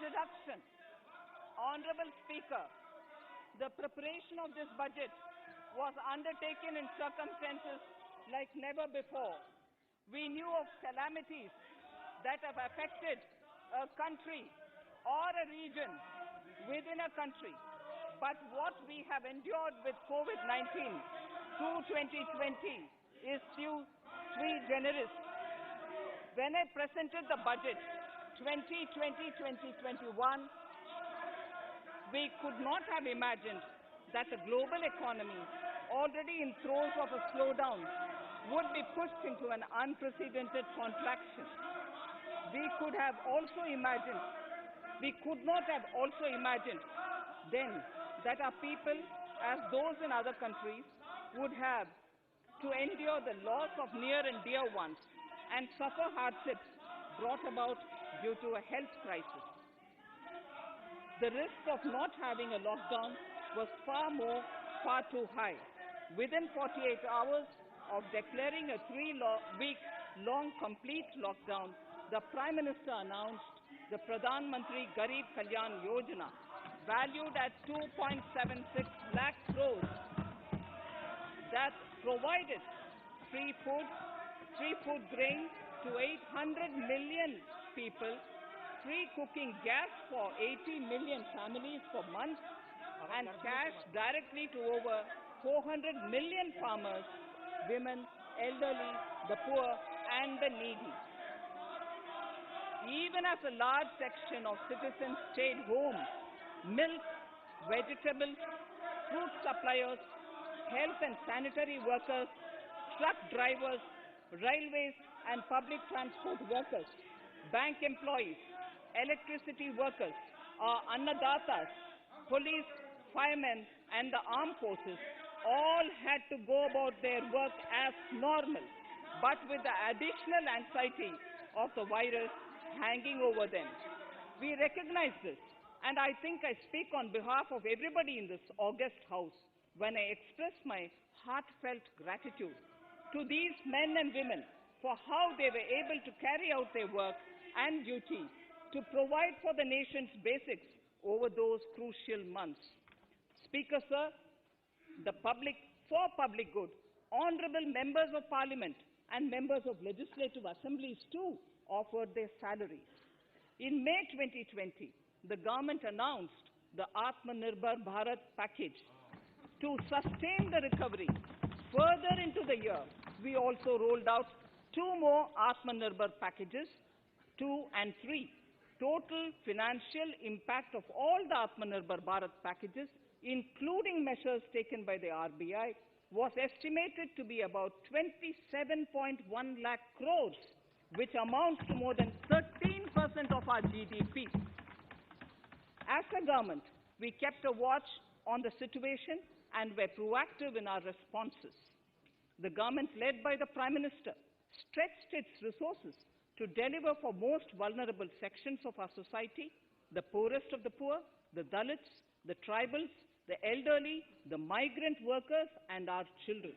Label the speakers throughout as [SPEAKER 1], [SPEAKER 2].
[SPEAKER 1] introduction, Honorable Speaker, the preparation of this budget was undertaken in circumstances like never before. We knew of calamities that have affected a country or a region within a country. But what we have endured with COVID-19 through 2020 is sui generis. When I presented the budget 2020-2021, we could not have imagined that the global economy, already in throes of a slowdown, would be pushed into an unprecedented contraction. We could not have also imagined then that our people, as those in other countries, would have to endure the loss of near and dear ones and suffer hardships brought about due to a health crisis. The risk of not having a lockdown was far too high. Within 48 hours of declaring a 3-week-long complete lockdown, the Prime Minister announced the Pradhan Mantri Garib Kalyan Yojana, valued at 2.76 lakh crores, that provided free food grain to 800 million people, free cooking gas for 80 million families for months, and cash directly to over 400 million farmers, women, elderly, the poor, and the needy. Even as a large section of citizens stayed home, milk, vegetables, fruit suppliers, health and sanitary workers, truck drivers, railways and public transport workers, bank employees, electricity workers, annadatas, police, firemen, and the armed forces all had to go about their work as normal, but with the additional anxiety of the virus hanging over them. We recognize this, and I think I speak on behalf of everybody in this august house when I express my heartfelt gratitude to these men and women for how they were able to carry out their work and duty to provide for the nation's basics over those crucial months. Speaker, sir, for public good, honorable members of parliament and members of legislative assemblies too offered their salaries. In May 2020, the government announced the Atmanirbhar Bharat package. To sustain the recovery further into the year, we also rolled out 2 more Atmanirbhar packages, 2 and 3. Total financial impact of all the Atmanirbhar Bharat packages, including measures taken by the RBI, was estimated to be about 27.1 lakh crores, which amounts to more than 13% of our GDP. As a government, we kept a watch on the situation and were proactive in our responses. The government, led by the Prime Minister, stretched its resources to deliver for most vulnerable sections of our society, the poorest of the poor, the Dalits, the tribals, the elderly, the migrant workers, and our children.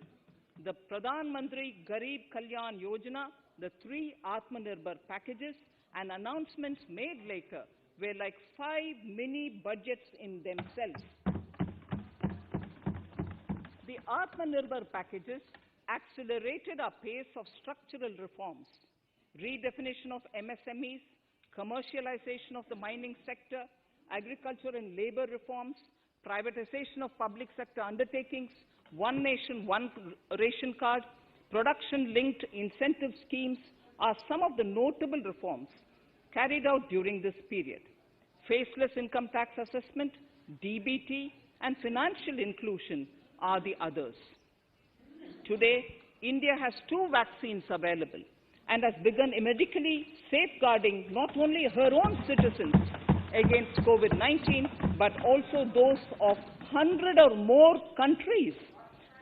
[SPEAKER 1] The Pradhan Mantri Garib Kalyan Yojana, the 3 Atmanirbhar packages, and announcements made later were like 5 mini budgets in themselves. The Atmanirbhar packages accelerated our pace of structural reforms, redefinition of MSMEs, commercialization of the mining sector, agriculture and labor reforms, privatization of public sector undertakings, One Nation, One Ration Card, production-linked incentive schemes are some of the notable reforms carried out during this period. Faceless income tax assessment, DBT, and financial inclusion are the others. Today, India has 2 vaccines available and has begun medically safeguarding not only her own citizens against COVID-19, but also those of 100 or more countries.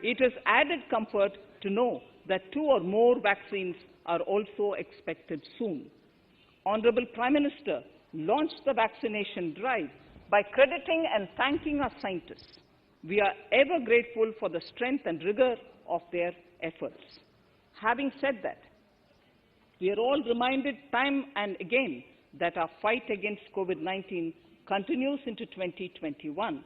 [SPEAKER 1] It is added comfort to know that 2 or more vaccines are also expected soon. Honorable Prime Minister launched the vaccination drive by crediting and thanking our scientists. We are ever grateful for the strength and rigor of their efforts. Having said that, we are all reminded time and again that our fight against COVID-19 continues into 2021.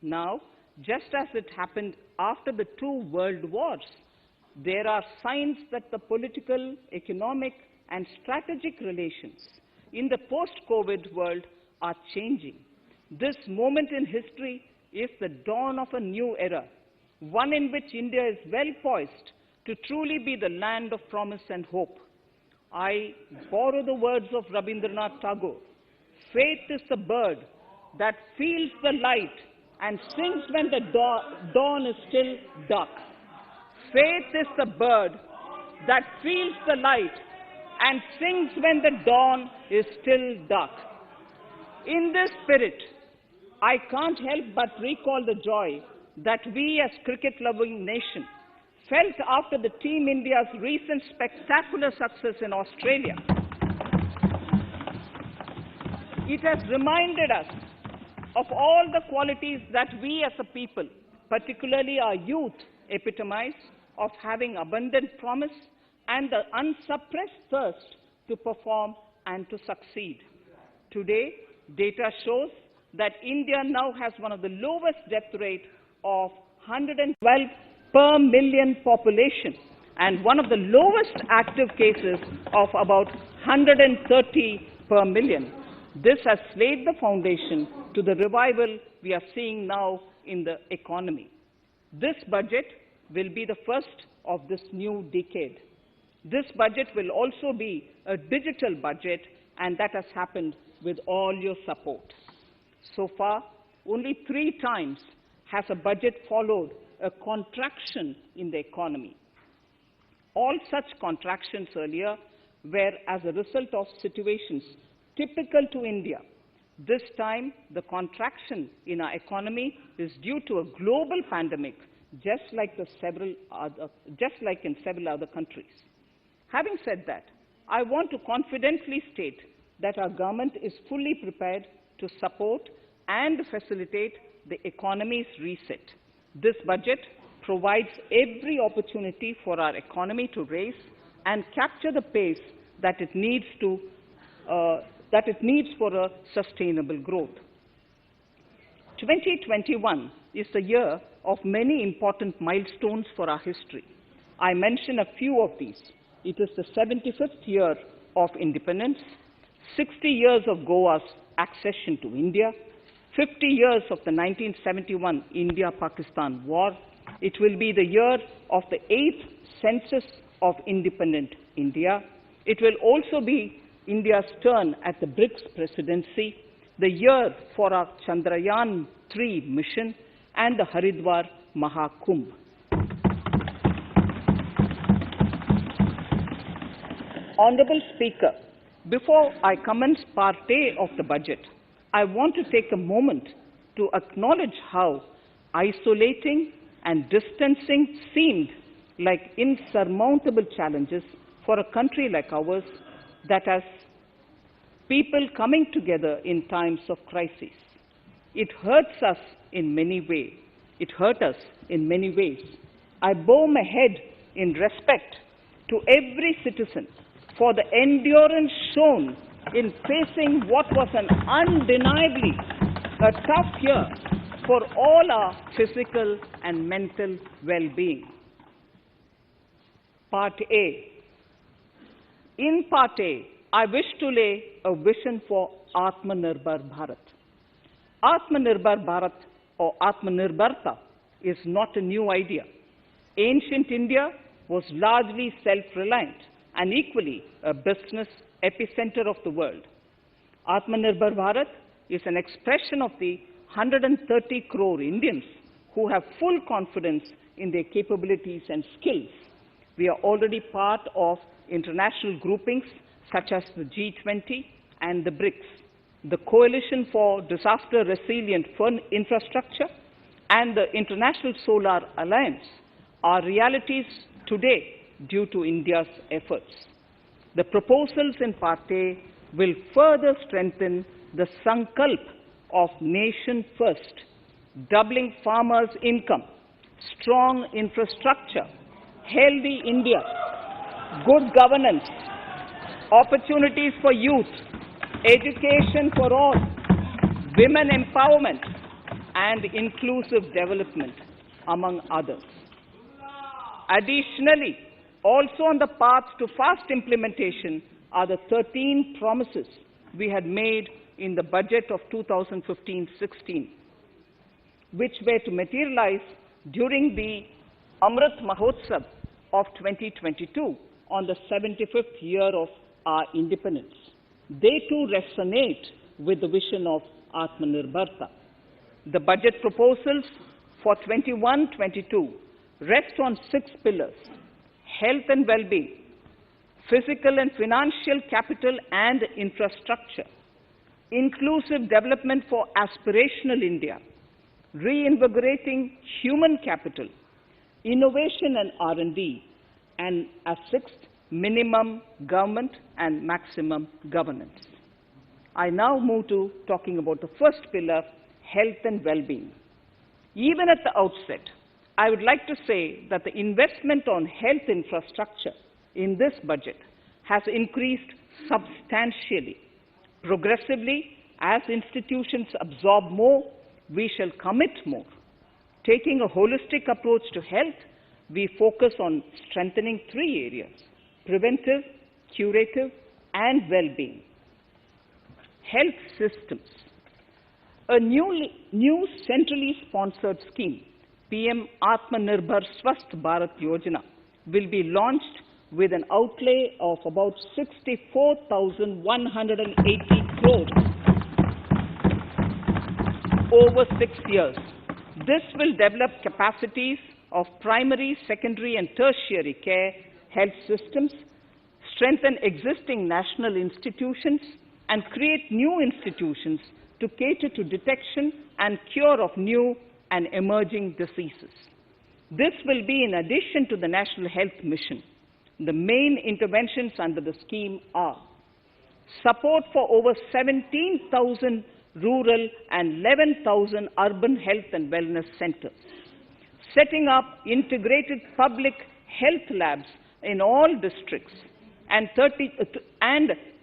[SPEAKER 1] Now, just as it happened after the two world wars, there are signs that the political, economic, and strategic relations in the post-COVID world are changing. This moment in history is the dawn of a new era, one in which India is well poised to truly be the land of promise and hope. I borrow the words of Rabindranath Tagore. Faith is the bird that feels the light and sings when the dawn is still dark. Faith is the bird that feels the light and sings when the dawn is still dark. In this spirit, I can't help but recall the joy that we as cricket-loving nation felt after the Team India's recent spectacular success in Australia. It has reminded us of all the qualities that we as a people, particularly our youth, epitomize of having abundant promise and the unsuppressed thirst to perform and to succeed. Today, data shows that India now has one of the lowest death rate of 112 per million population and one of the lowest active cases of about 130 per million. This has laid the foundation to the revival we are seeing now in the economy. This budget will be the first of this new decade. This budget will also be a digital budget, and that has happened with all your support. So far, only 3 times has a budget followed a contraction in the economy. All such contractions earlier were as a result of situations typical to India. This time, the contraction in our economy is due to a global pandemic, just like in several other countries. Having said that, I want to confidently state that our government is fully prepared to support and facilitate the economy's reset. This budget provides every opportunity for our economy to raise and capture the pace that it needs for a sustainable growth. 2021 is the year of many important milestones for our history. I mention a few of these. It is the 75th year of independence, 60 years of Goa's accession to India, 50 years of the 1971 India-Pakistan War. It will be the year of the 8th census of independent India. It will also be India's turn at the BRICS presidency, the year for our Chandrayaan-3 mission, and the Haridwar Mahakumbh. Honorable Speaker, before I commence Part A of the budget, I want to take a moment to acknowledge how isolating and distancing seemed like insurmountable challenges for a country like ours that has people coming together in times of crisis. It hurts us in many ways. It hurt us in many ways. I bow my head in respect to every citizen for the endurance shown in facing what was an undeniably a tough year for all our physical and mental well-being. Part A. In Part A, I wish to lay a vision for Atmanirbhar Bharat. Atmanirbhar Bharat or Atmanirbharta is not a new idea. Ancient India was largely self-reliant and equally a business epicenter of the world. Atmanirbhar Bharat is an expression of the 130 crore Indians who have full confidence in their capabilities and skills. We are already part of international groupings such as the G20 and the BRICS, the Coalition for Disaster Resilient Infrastructure, and the International Solar Alliance are realities today due to India's efforts. The proposals in Part A will further strengthen the sankalp of nation first, doubling farmers' income, strong infrastructure, healthy India, good governance, opportunities for youth, education for all, women empowerment, and inclusive development, among others. Additionally, also on the path to fast implementation are the 13 promises we had made in the budget of 2015-16, which were to materialize during the Amrit Mahotsav of 2022 on the 75th year of our independence. They too resonate with the vision of Atmanirbharta. The budget proposals for 21-22 rest on 6 pillars: health and well-being, physical and financial capital and infrastructure, inclusive development for aspirational India, reinvigorating human capital, innovation and R&D, and as 6th, minimum government and maximum governance. I now move to talking about the first pillar, health and well-being. Even at the outset, I would like to say that the investment on health infrastructure in this budget has increased substantially. Progressively, as institutions absorb more, we shall commit more. Taking a holistic approach to health, we focus on strengthening 3 areas: preventive, curative, and well-being. Health systems. A new centrally sponsored scheme, PM Atmanirbhar Swasth Bharat Yojana, will be launched with an outlay of about 64,180 crores over 6 years. This will develop capacities of primary, secondary, and tertiary care health systems, strengthen existing national institutions, and create new institutions to cater to detection and cure of new and emerging diseases. This will be in addition to the National Health Mission. The main interventions under the scheme are support for over 17,000 rural and 11,000 urban health and wellness centers, setting up integrated public health labs in all districts, and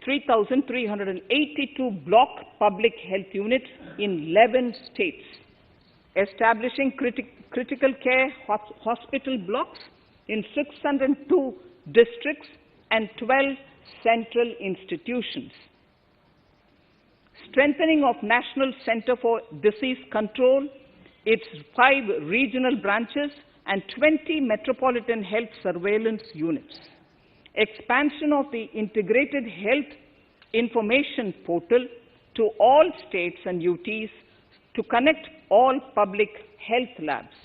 [SPEAKER 1] 3,382 block public health units in 11 states, establishing critical care hospital blocks in 602 districts and 12 central institutions, strengthening of National Center for Disease Control, its 5 regional branches and 20 metropolitan health surveillance units, expansion of the integrated health information portal to all states and UTs to connect all public health labs,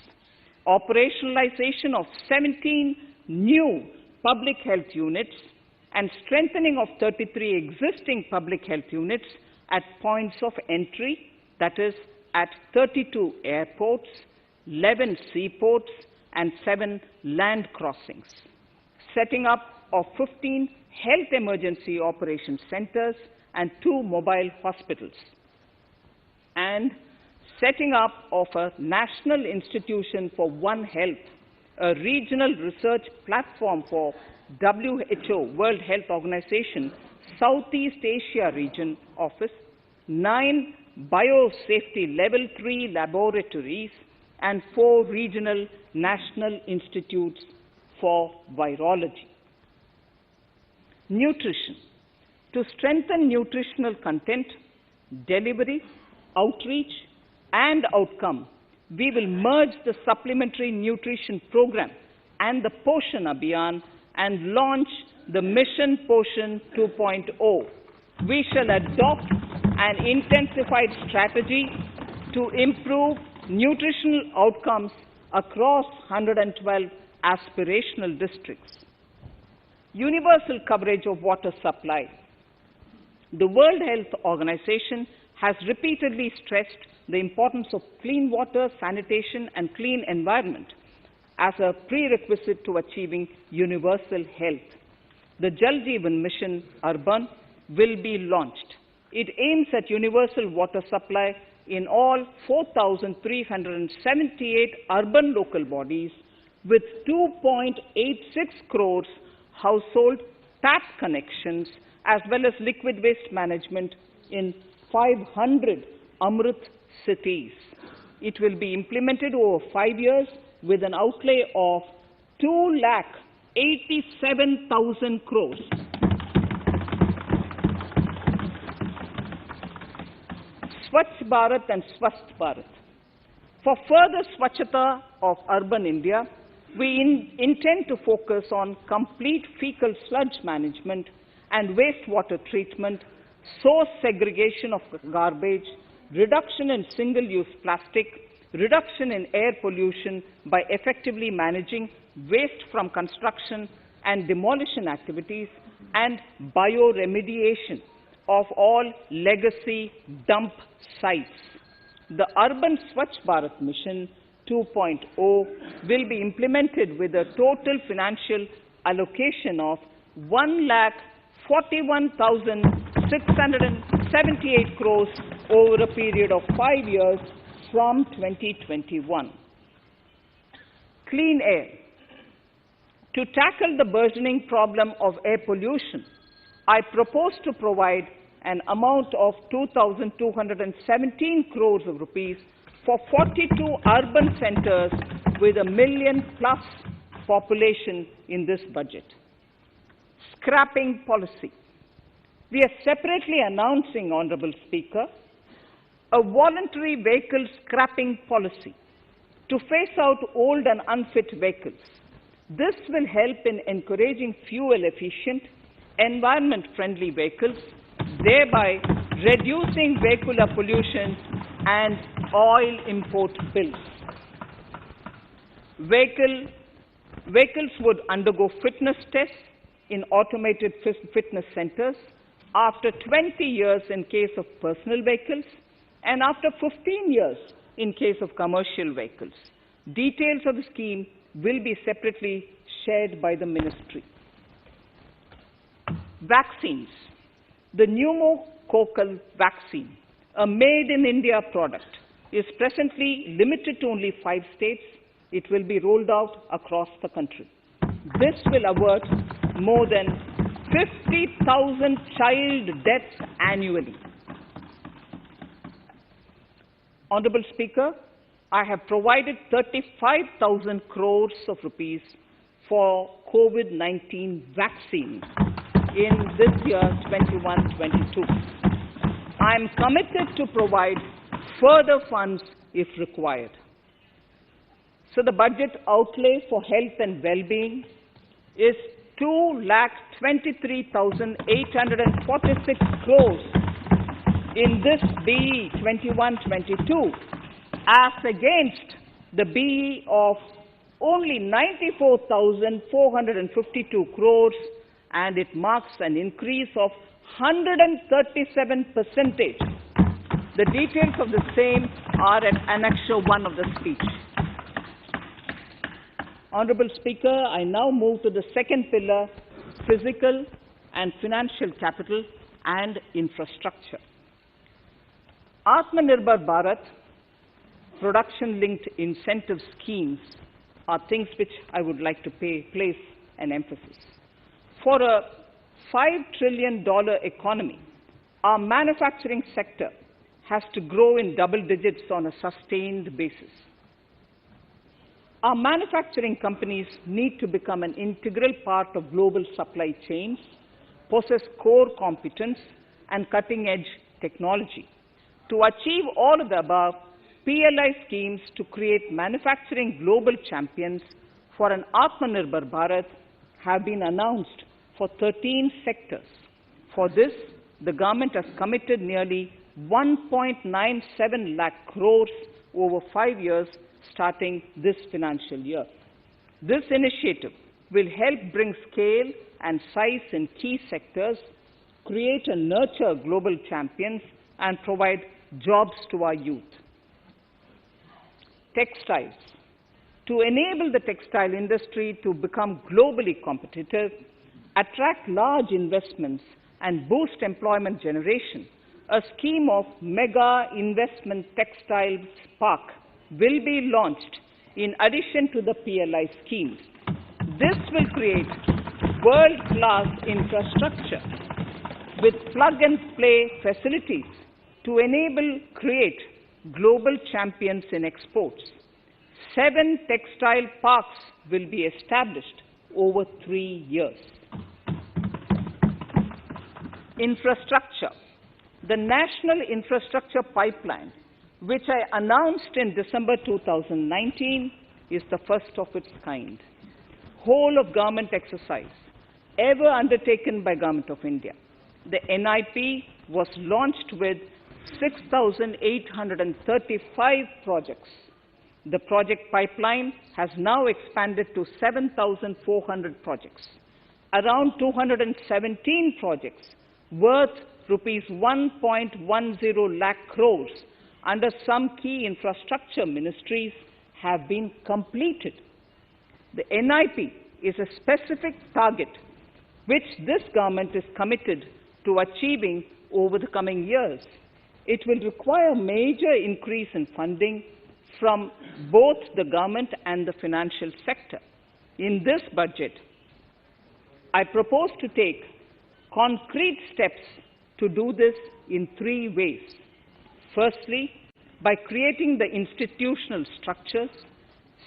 [SPEAKER 1] operationalization of 17 new public health units, and strengthening of 33 existing public health units at points of entry, that is, at 32 airports, 11 seaports, and 7 land crossings, setting up of 15 health emergency operations centers and 2 mobile hospitals, and setting up of a National Institution for One Health, a regional research platform for WHO, World Health Organization, Southeast Asia Region Office, 9 biosafety level 3 laboratories, and 4 regional national institutes for virology. Nutrition. To strengthen nutritional content, delivery, outreach, and outcome, we will merge the supplementary nutrition program and the Poshan Abhiyan and launch the Mission Poshan 2.0. We shall adopt an intensified strategy to improve nutritional outcomes across 112 aspirational districts. Universal coverage of water supply. The World Health Organization has repeatedly stressed the importance of clean water, sanitation, and clean environment as a prerequisite to achieving universal health. The Jal Jeevan Mission Urban will be launched. It aims at universal water supply in all 4,378 urban local bodies with 2.86 crores household tap connections, as well as liquid waste management in 500 Amrit cities. It will be implemented over 5 years with an outlay of 2,87,000 crores. Swachh Bharat and Swasth Bharat. For further Swachhata of urban India, we intend to focus on complete fecal sludge management and wastewater treatment, source segregation of garbage, reduction in single-use plastic, reduction in air pollution by effectively managing waste from construction and demolition activities, and bioremediation of all legacy dump sites. The Urban Swachh Bharat Mission 2.0 will be implemented with a total financial allocation of 1,41,678 crores over a period of 5 years from 2021. Clean air. To tackle the burgeoning problem of air pollution, I propose to provide an amount of 2,217 crores of rupees for 42 urban centers with a million-plus population in this budget. Scrapping policy. We are separately announcing, Honorable Speaker, a voluntary vehicle scrapping policy to phase out old and unfit vehicles. This will help in encouraging fuel-efficient, environment-friendly vehicles, thereby reducing vehicular pollution and oil import bills. Vehicles would undergo fitness tests in automated fitness centers after 20 years in case of personal vehicles and after 15 years in case of commercial vehicles. Details of the scheme will be separately shared by the ministry. Vaccines. The pneumococcal vaccine, a made-in-India product, is presently limited to only 5 states. It will be rolled out across the country. This will avert more than 50,000 child deaths annually. Honorable Speaker, I have provided 35,000 crores of rupees for COVID-19 vaccines in this year 21-22. I am committed to provide further funds if required. So the budget outlay for health and well-being is 2,23,846 crores in this BE 21-22, as against the BE of only 94,452 crores, and it marks an increase of 137%. The details of the same are at Annexure 1 of the speech. Honorable Speaker, I now move to the second pillar, physical and financial capital and infrastructure. Atmanirbhar Bharat, production-linked incentive schemes are things which I would like to place an emphasis. For a $5 trillion economy, our manufacturing sector has to grow in double digits on a sustained basis. Our manufacturing companies need to become an integral part of global supply chains, possess core competence and cutting-edge technology. To achieve all of the above, PLI schemes to create manufacturing global champions for an Atmanirbhar Bharat have been announced for 13 sectors. For this, the government has committed nearly 1.97 lakh crores over 5 years starting this financial year. This initiative will help bring scale and size in key sectors, create and nurture global champions, and provide jobs to our youth. Textiles. To enable the textile industry to become globally competitive, attract large investments, and boost employment generation, a scheme of Mega Investment Textiles Park will be launched in addition to the PLI schemes. This will create world-class infrastructure with plug-and-play facilities to create global champions in exports. 7 textile parks will be established over 3 years. Infrastructure. The National Infrastructure Pipeline, which I announced in December 2019, is the first of its kind. Whole of government exercise ever undertaken by Government of India. The NIP was launched with 6,835 projects. The project pipeline has now expanded to 7,400 projects. Around 217 projects worth rupees 1.10 lakh crores under some key infrastructure ministries have been completed. The NIP is a specific target which this government is committed to achieving over the coming years. It will require major increase in funding from both the government and the financial sector. In this budget, I propose to take concrete steps to do this in 3 ways. Firstly, by creating the institutional structures.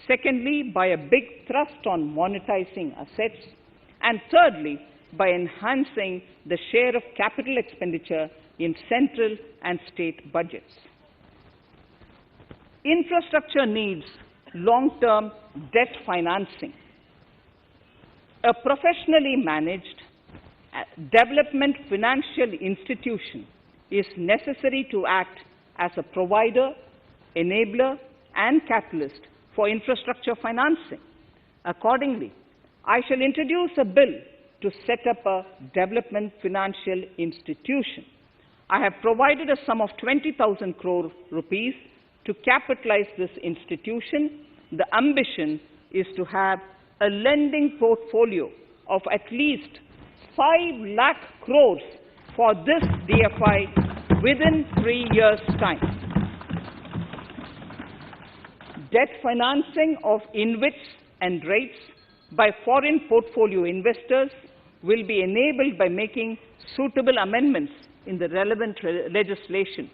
[SPEAKER 1] Secondly, by a big thrust on monetizing assets. And thirdly, by enhancing the share of capital expenditure in central and state budgets. Infrastructure needs long-term debt financing. A professionally managed development financial institution is necessary to act as a provider, enabler, and catalyst for infrastructure financing. Accordingly, I shall introduce a bill to set up a development financial institution. I have provided a sum of 20,000 crore rupees to capitalize this institution. The ambition is to have a lending portfolio of at least 5 lakh crores for this DFI within 3 years' time. Debt financing of InvITs and REITs by foreign portfolio investors will be enabled by making suitable amendments in the relevant legislations.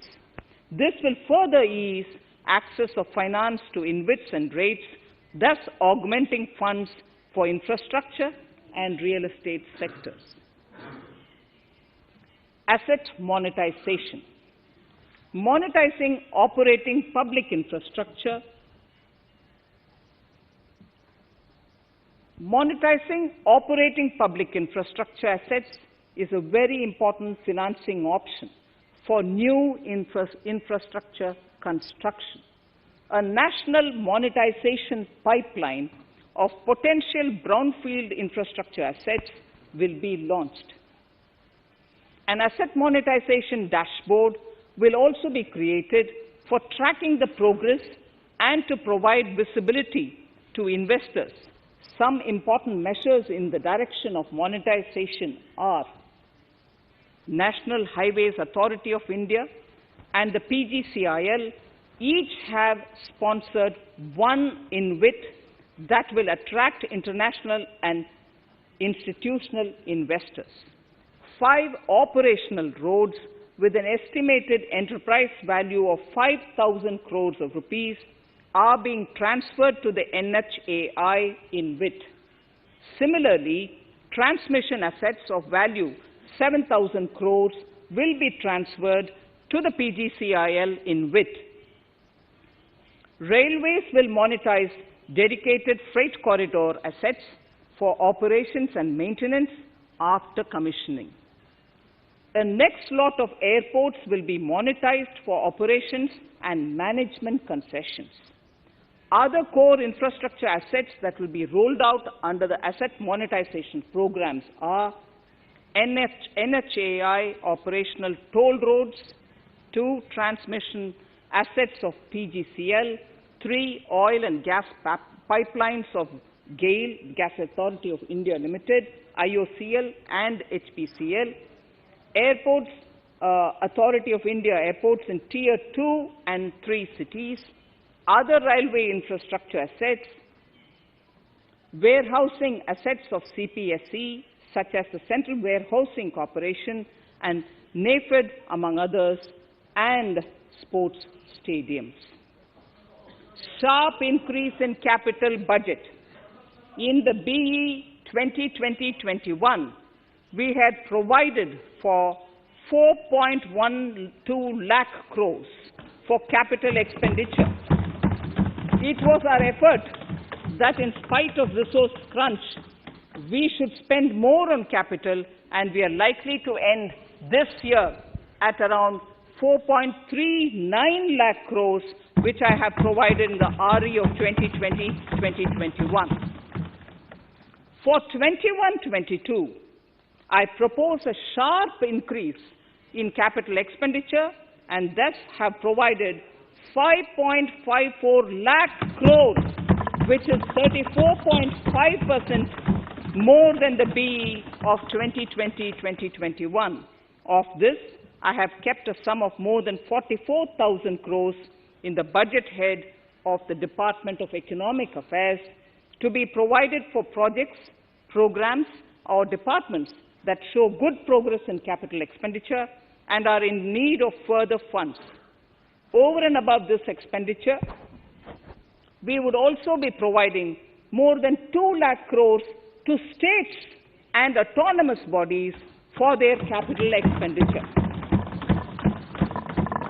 [SPEAKER 1] This will further ease access of finance to InvITs and REITs, thus augmenting funds for infrastructure and real estate sectors. Asset monetization. Monetizing operating public infrastructure. Monetizing operating public infrastructure assets is a very important financing option for new infrastructure construction. A national monetization pipeline of potential brownfield infrastructure assets will be launched. An asset monetization dashboard will also be created for tracking the progress and to provide visibility to investors. Some important measures in the direction of monetization are National Highways Authority of India and the PGCIL each have sponsored one InvIT that will attract international and institutional investors. 5 operational roads with an estimated enterprise value of 5,000 crores of rupees are being transferred to the NHAI InvIT. Similarly, transmission assets of value 7,000 crores will be transferred to the PGCIL InvIT. Railways will monetize dedicated freight corridor assets for operations and maintenance after commissioning. A next lot of airports will be monetized for operations and management concessions. Other core infrastructure assets that will be rolled out under the asset monetization programs are NHAI operational toll roads, 2 transmission assets of PGCL, 3 oil and gas pipelines of GAIL, Gas Authority of India Limited, IOCL and HPCL, Airports Authority of India airports in Tier 2 and 3 cities, other railway infrastructure assets, warehousing assets of CPSE, such as the Central Warehousing Corporation, and NAFED, among others, and sports stadiums. Sharp increase in capital budget. In the BE 2020-21, we had provided for 4.12 lakh crores for capital expenditure. It was our effort that in spite of resource crunch, we should spend more on capital, and we are likely to end this year at around 4.39 lakh crores, which I have provided in the RE of 2020-2021. For 21-22, I propose a sharp increase in capital expenditure and thus have provided 5.54 lakh crores, which is 34.5% more than the BE of 2020-2021. Of this, I have kept a sum of more than 44,000 crores in the budget head of the Department of Economic Affairs to be provided for projects, programs, or departments that show good progress in capital expenditure and are in need of further funds. Over and above this expenditure, we would also be providing more than 2 lakh crores to states and autonomous bodies for their capital expenditure.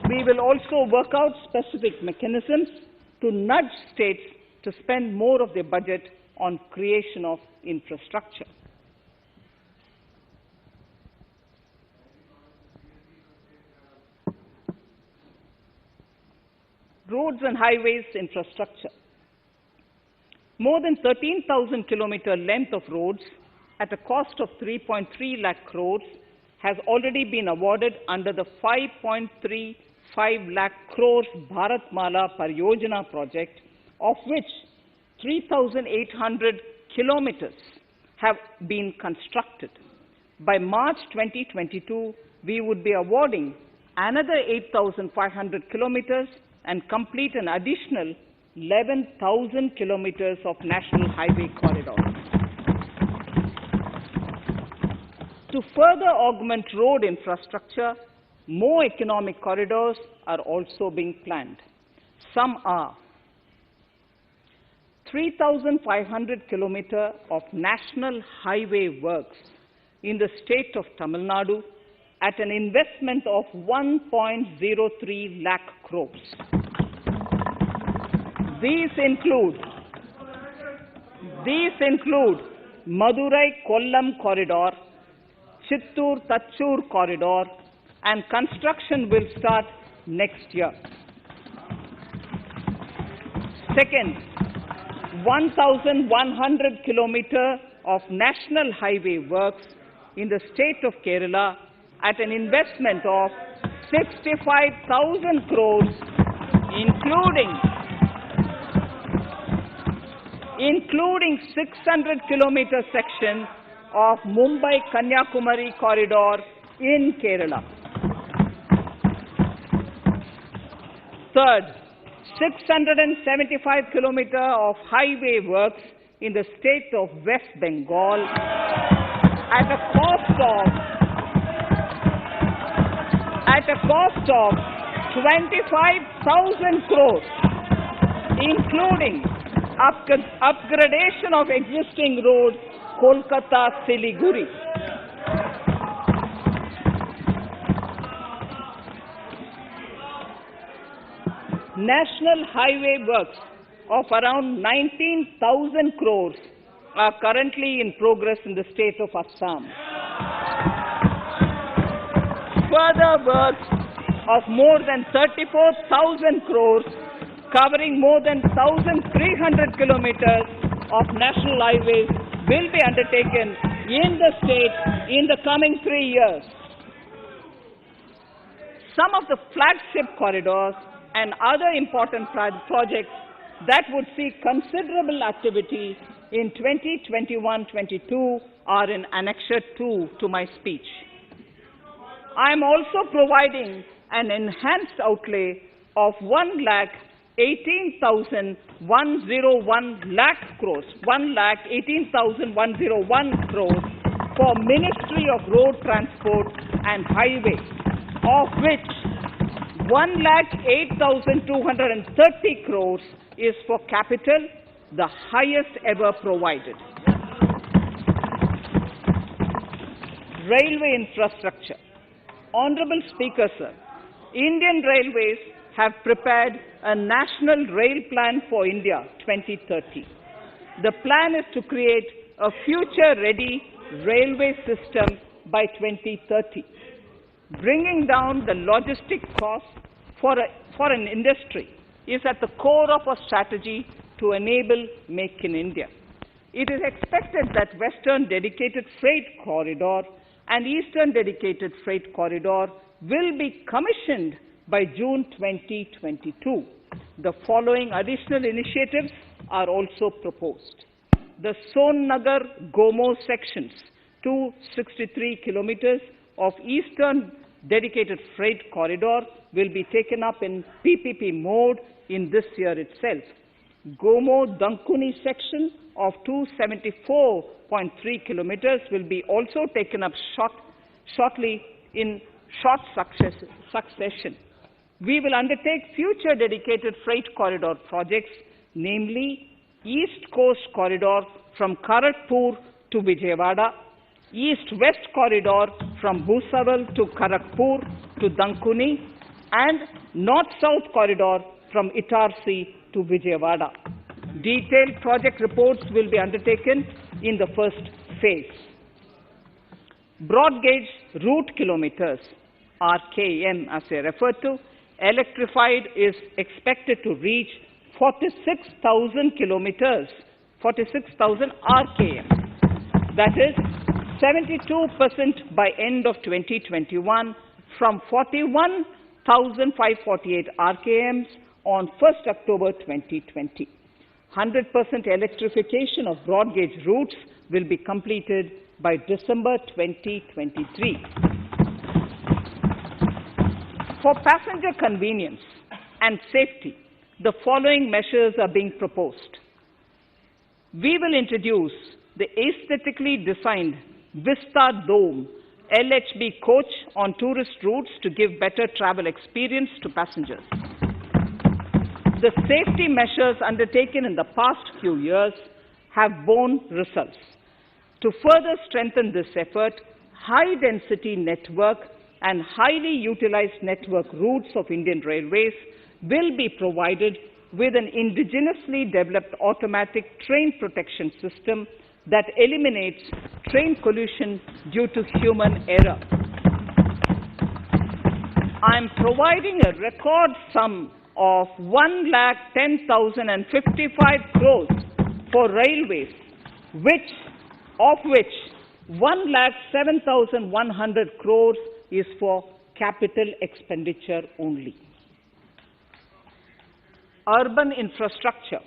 [SPEAKER 1] We will also work out specific mechanisms to nudge states to spend more of their budget on creation of infrastructure. Roads and highways infrastructure. More than 13,000 kilometer length of roads at a cost of 3.3 lakh crores has already been awarded under the 5.35 lakh crores Bharatmala Pariyojana project, of which 3,800 kilometers have been constructed. By March 2022, we would be awarding another 8,500 kilometers and complete an additional 11,000 kilometers of national highway corridors. To further augment road infrastructure, more economic corridors are also being planned. Some are 3,500 kilometers of national highway works in the state of Tamil Nadu at an investment of 1.03 lakh crores. These include Madurai-Kollam corridor, Chittoor-Tachur corridor, and construction will start next year. Second, 1,100 kilometers of national highway works in the state of Kerala at an investment of 65,000 crores, including 600 kilometer section of Mumbai-Kanyakumari corridor in Kerala. Third, 675 kilometers of highway works in the state of West Bengal at a cost of 25,000 crores, including upgradation of existing road Kolkata-Siliguri. National highway works of around 19,000 crores are currently in progress in the state of Assam. Further works of more than 34,000 crores covering more than 1,300 kilometers of national highways will be undertaken in the state in the coming 3 years. Some of the flagship corridors and other important projects that would see considerable activity in 2021-22 are in Annexure 2 to my speech. I am also providing an enhanced outlay of 1,18,101 lakh crores, 1,18,101 crores for Ministry of Road Transport and highway, of which 1,08,230 crores is for capital, the highest ever provided. Railway infrastructure. Honorable Speaker, sir, Indian Railways have prepared a National Rail Plan for India 2030. The plan is to create a future-ready railway system by 2030, bringing down the logistic costs for an industry is at the core of our strategy to enable Make in India. It is expected that Western Dedicated Freight Corridor and Eastern Dedicated Freight Corridor will be commissioned by June 2022. The following additional initiatives are also proposed. The Sonnagar-Gomo sections, 263 kilometers of Eastern Dedicated Freight Corridor, will be taken up in PPP mode in this year itself. Gomo-Dankuni section of 274.3 kilometers will be also taken up shortly in short succession. We will undertake future dedicated freight corridor projects, namely East Coast Corridor from Kharagpur to Vijayawada, East-West Corridor from Bhusawal to Kharagpur to Dankuni, and North-South Corridor from Itarsi to Vijayawada. Detailed project reports will be undertaken in the first phase. Broad gauge route kilometers, RKM as I referred to, electrified is expected to reach 46,000 kilometers, 46,000 RKM. That is 72% by end of 2021 from 41,548 RKMs on 1st October 2020. 100% electrification of broad gauge routes will be completed by December 2023. For passenger convenience and safety, the following measures are being proposed. We will introduce the aesthetically designed Vista Dome LHB coach on tourist routes to give better travel experience to passengers. The safety measures undertaken in the past few years have borne results. To further strengthen this effort, high-density network and highly utilized network routes of Indian Railways will be provided with an indigenously developed automatic train protection system that eliminates train collision due to human error. I am providing a record sum of 1,10,055 crores for railways, of which 1,07,100 crores is for capital expenditure only. Urban infrastructure.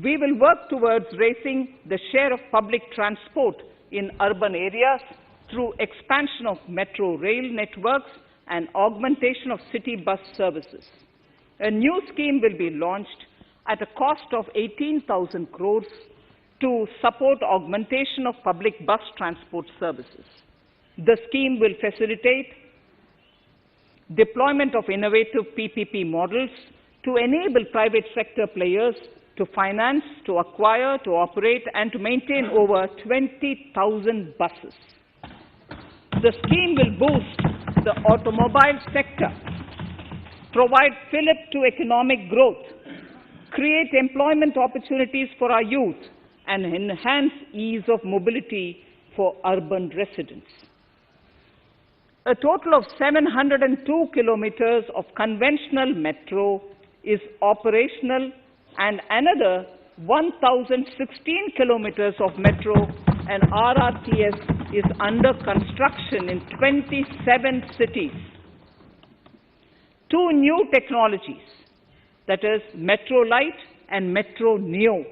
[SPEAKER 1] We will work towards raising the share of public transport in urban areas through expansion of metro rail networks and augmentation of city bus services. A new scheme will be launched at a cost of 18,000 crores to support augmentation of public bus transport services. The scheme will facilitate deployment of innovative PPP models to enable private sector players to finance, to acquire, to operate, and to maintain over 20,000 buses. The scheme will boost the automobile sector, provide fillip to economic growth, create employment opportunities for our youth, and enhance ease of mobility for urban residents. A total of 702 kilometers of conventional metro is operational, and another 1,016 kilometers of metro and RRTS is under construction in 27 cities. Two new technologies, that is Metro Light and Metro Neo,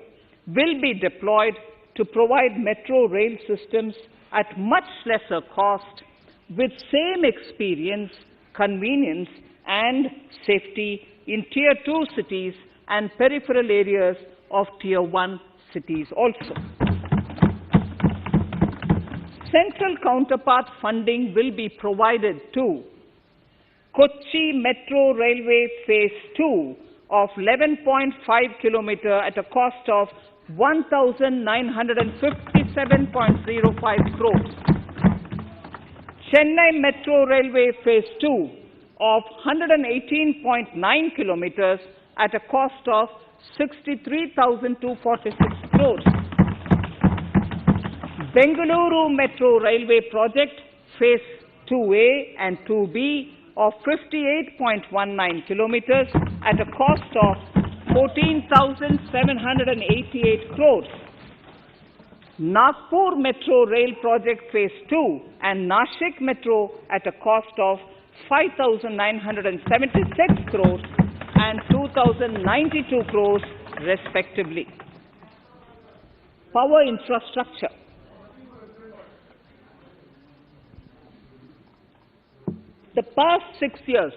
[SPEAKER 1] will be deployed to provide metro rail systems at much lesser cost with same experience, convenience, and safety in Tier 2 cities and peripheral areas of Tier 1 cities also. Central counterpart funding will be provided to Kochi Metro Railway Phase 2 of 11.5 kilometer at a cost of 1,957.05 crores. Chennai Metro Railway Phase 2 of 118.9 kilometers at a cost of 63,246 crores. Bengaluru Metro Railway Project Phase 2A and 2B of 58.19 kilometers at a cost of 14,788 crores. Nagpur Metro Rail Project Phase 2 and Nashik Metro at a cost of 5,976 crores and 2,092 crores respectively. Power infrastructure. The past 6 years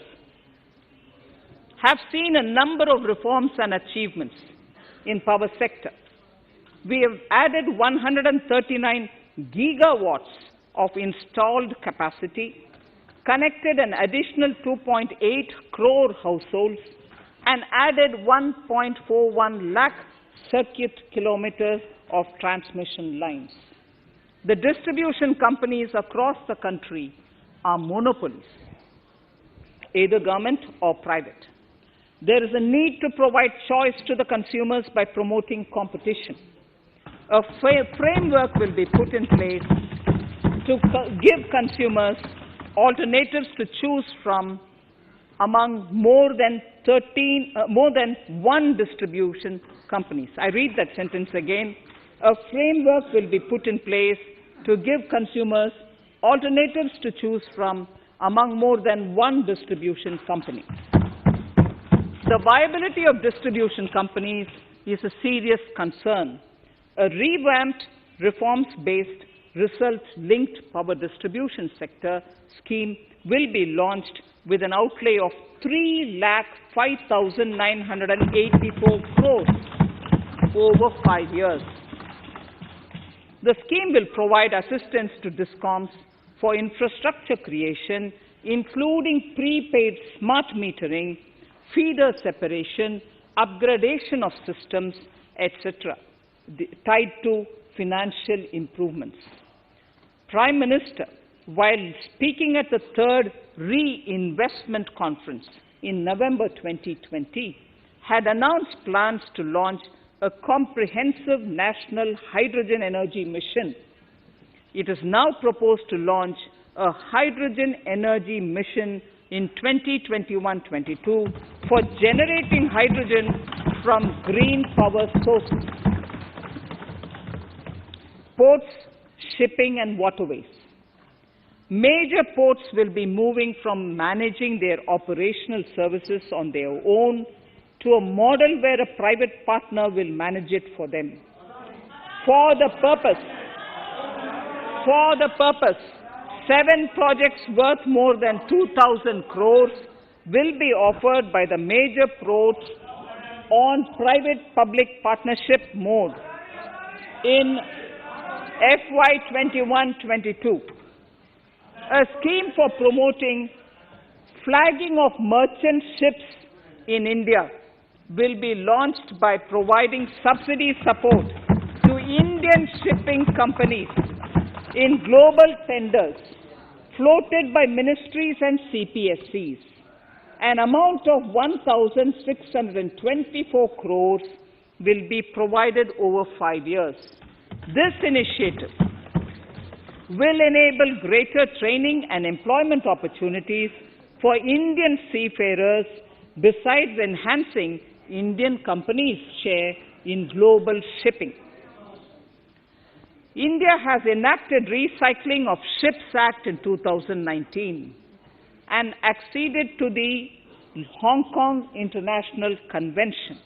[SPEAKER 1] have seen a number of reforms and achievements in power sector. We have added 139 gigawatts of installed capacity, connected an additional 2.8 crore households, and added 1.41 lakh circuit kilometers of transmission lines. The distribution companies across the country are monopolies, either government or private. There is a need to provide choice to the consumers by promoting competition. A framework will be put in place to give consumers alternatives to choose from among more than one distribution companies. I read that sentence again. A framework will be put in place to give consumers alternatives to choose from among more than one distribution company. The viability of distribution companies is a serious concern. A revamped, reforms-based, results-linked power distribution sector scheme will be launched with an outlay of 3,05,984 crores over 5 years. The scheme will provide assistance to DISCOMs for infrastructure creation, including prepaid smart metering, feeder separation, upgradation of systems, etc., tied to financial improvements. Prime Minister, while speaking at the third Reinvestment Conference in November 2020, had announced plans to launch a comprehensive national hydrogen energy mission. It is now proposed to launch a hydrogen energy mission in 2021-22 for generating hydrogen from green power sources. Ports, shipping and waterways. Major ports will be moving from managing their operational services on their own to a model where a private partner will manage it for them. For the purpose, 7 projects worth more than 2,000 crores will be offered by the major ports on private-public partnership mode in FY 21-22. A scheme for promoting flagging of merchant ships in India will be launched by providing subsidy support to Indian shipping companies in global tenders floated by ministries and CPSCs. An amount of 1,624 crores will be provided over 5 years. This initiative will enable greater training and employment opportunities for Indian seafarers, besides enhancing Indian companies' share in global shipping. India has enacted Recycling of Ships Act in 2019 and acceded to the Hong Kong International Convention.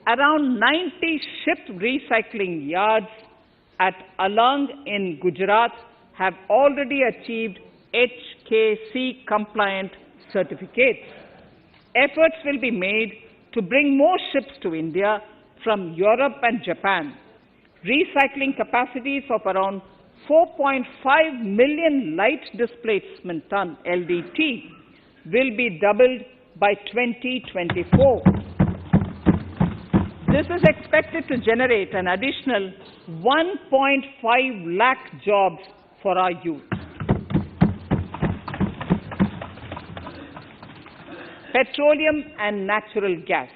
[SPEAKER 1] Around 90 ship recycling yards at Alang in Gujarat have already achieved HKC compliant certificates. Efforts will be made to bring more ships to India from Europe and Japan. Recycling capacities of around 4.5 million light displacement ton LDT will be doubled by 2024. This is expected to generate an additional 1.5 lakh jobs for our youth. Petroleum and natural gas.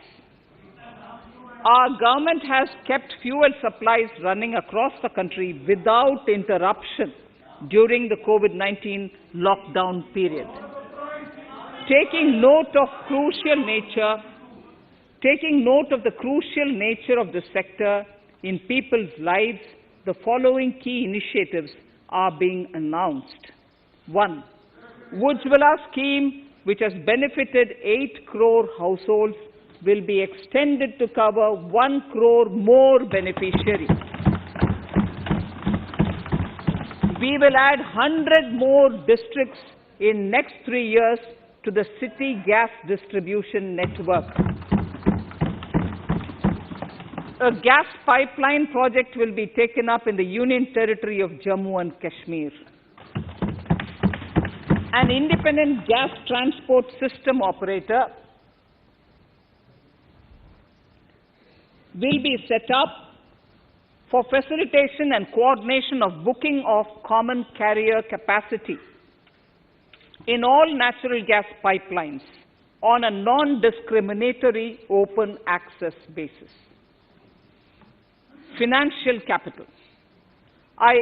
[SPEAKER 1] Our government has kept fuel supplies running across the country without interruption during the COVID-19 lockdown period. Taking note of the crucial nature of the sector in people's lives, the following key initiatives are being announced. 1. Ujjwala scheme, which has benefited 8 crore households, will be extended to cover 1 crore more beneficiaries. We will add 100 more districts in next 3 years to the city gas distribution network. A gas pipeline project will be taken up in the Union Territory of Jammu and Kashmir. An independent gas transport system operator will be set up for facilitation and coordination of booking of common carrier capacity in all natural gas pipelines on a non-discriminatory open access basis. Financial capital. I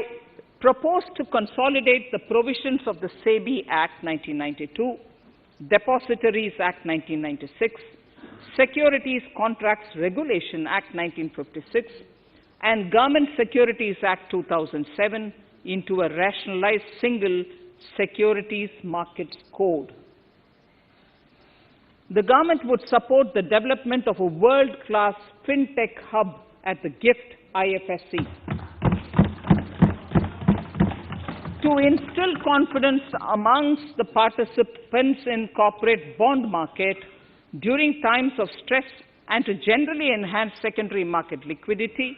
[SPEAKER 1] propose to consolidate the provisions of the SEBI Act 1992, Depositories Act 1996, Securities Contracts Regulation Act 1956, and Government Securities Act 2007 into a rationalized single Securities Markets Code. The government would support the development of a world-class fintech hub at the GIFT IFSC. To instill confidence amongst the participants in corporate bond market during times of stress and to generally enhance secondary market liquidity,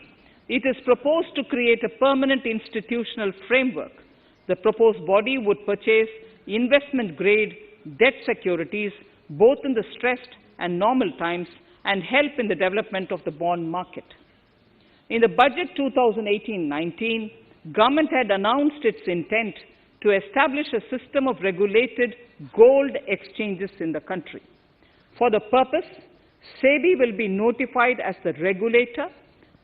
[SPEAKER 1] it is proposed to create a permanent institutional framework. The proposed body would purchase investment-grade debt securities both in the stressed and normal times and help in the development of the bond market. In the budget 2018-19, government had announced its intent to establish a system of regulated gold exchanges in the country. For the purpose, SEBI will be notified as the regulator,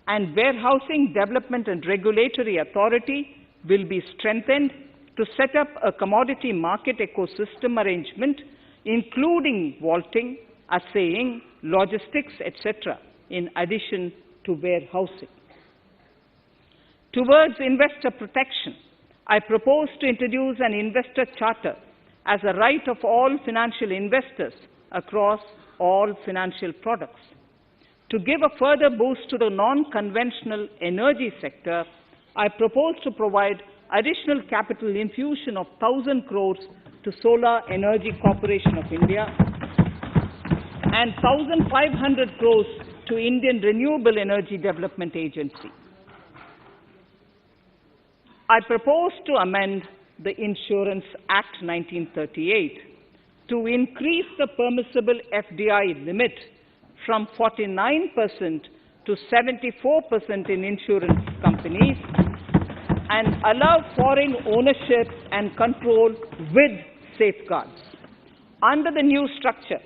[SPEAKER 1] and Warehousing Development and Regulatory Authority will be strengthened to set up a commodity market ecosystem arrangement, including vaulting, assaying, logistics, etc., in addition to warehousing. Towards investor protection, I propose to introduce an investor charter as a right of all financial investors across all financial products. To give a further boost to the non-conventional energy sector, I propose to provide additional capital infusion of 1,000 crores to Solar Energy Corporation of India and 1,500 crores to Indian Renewable Energy Development Agency. I propose to amend the Insurance Act 1938 to increase the permissible FDI limit from 49% to 74% in insurance companies and allow foreign ownership and control with safeguards. Under the new structure,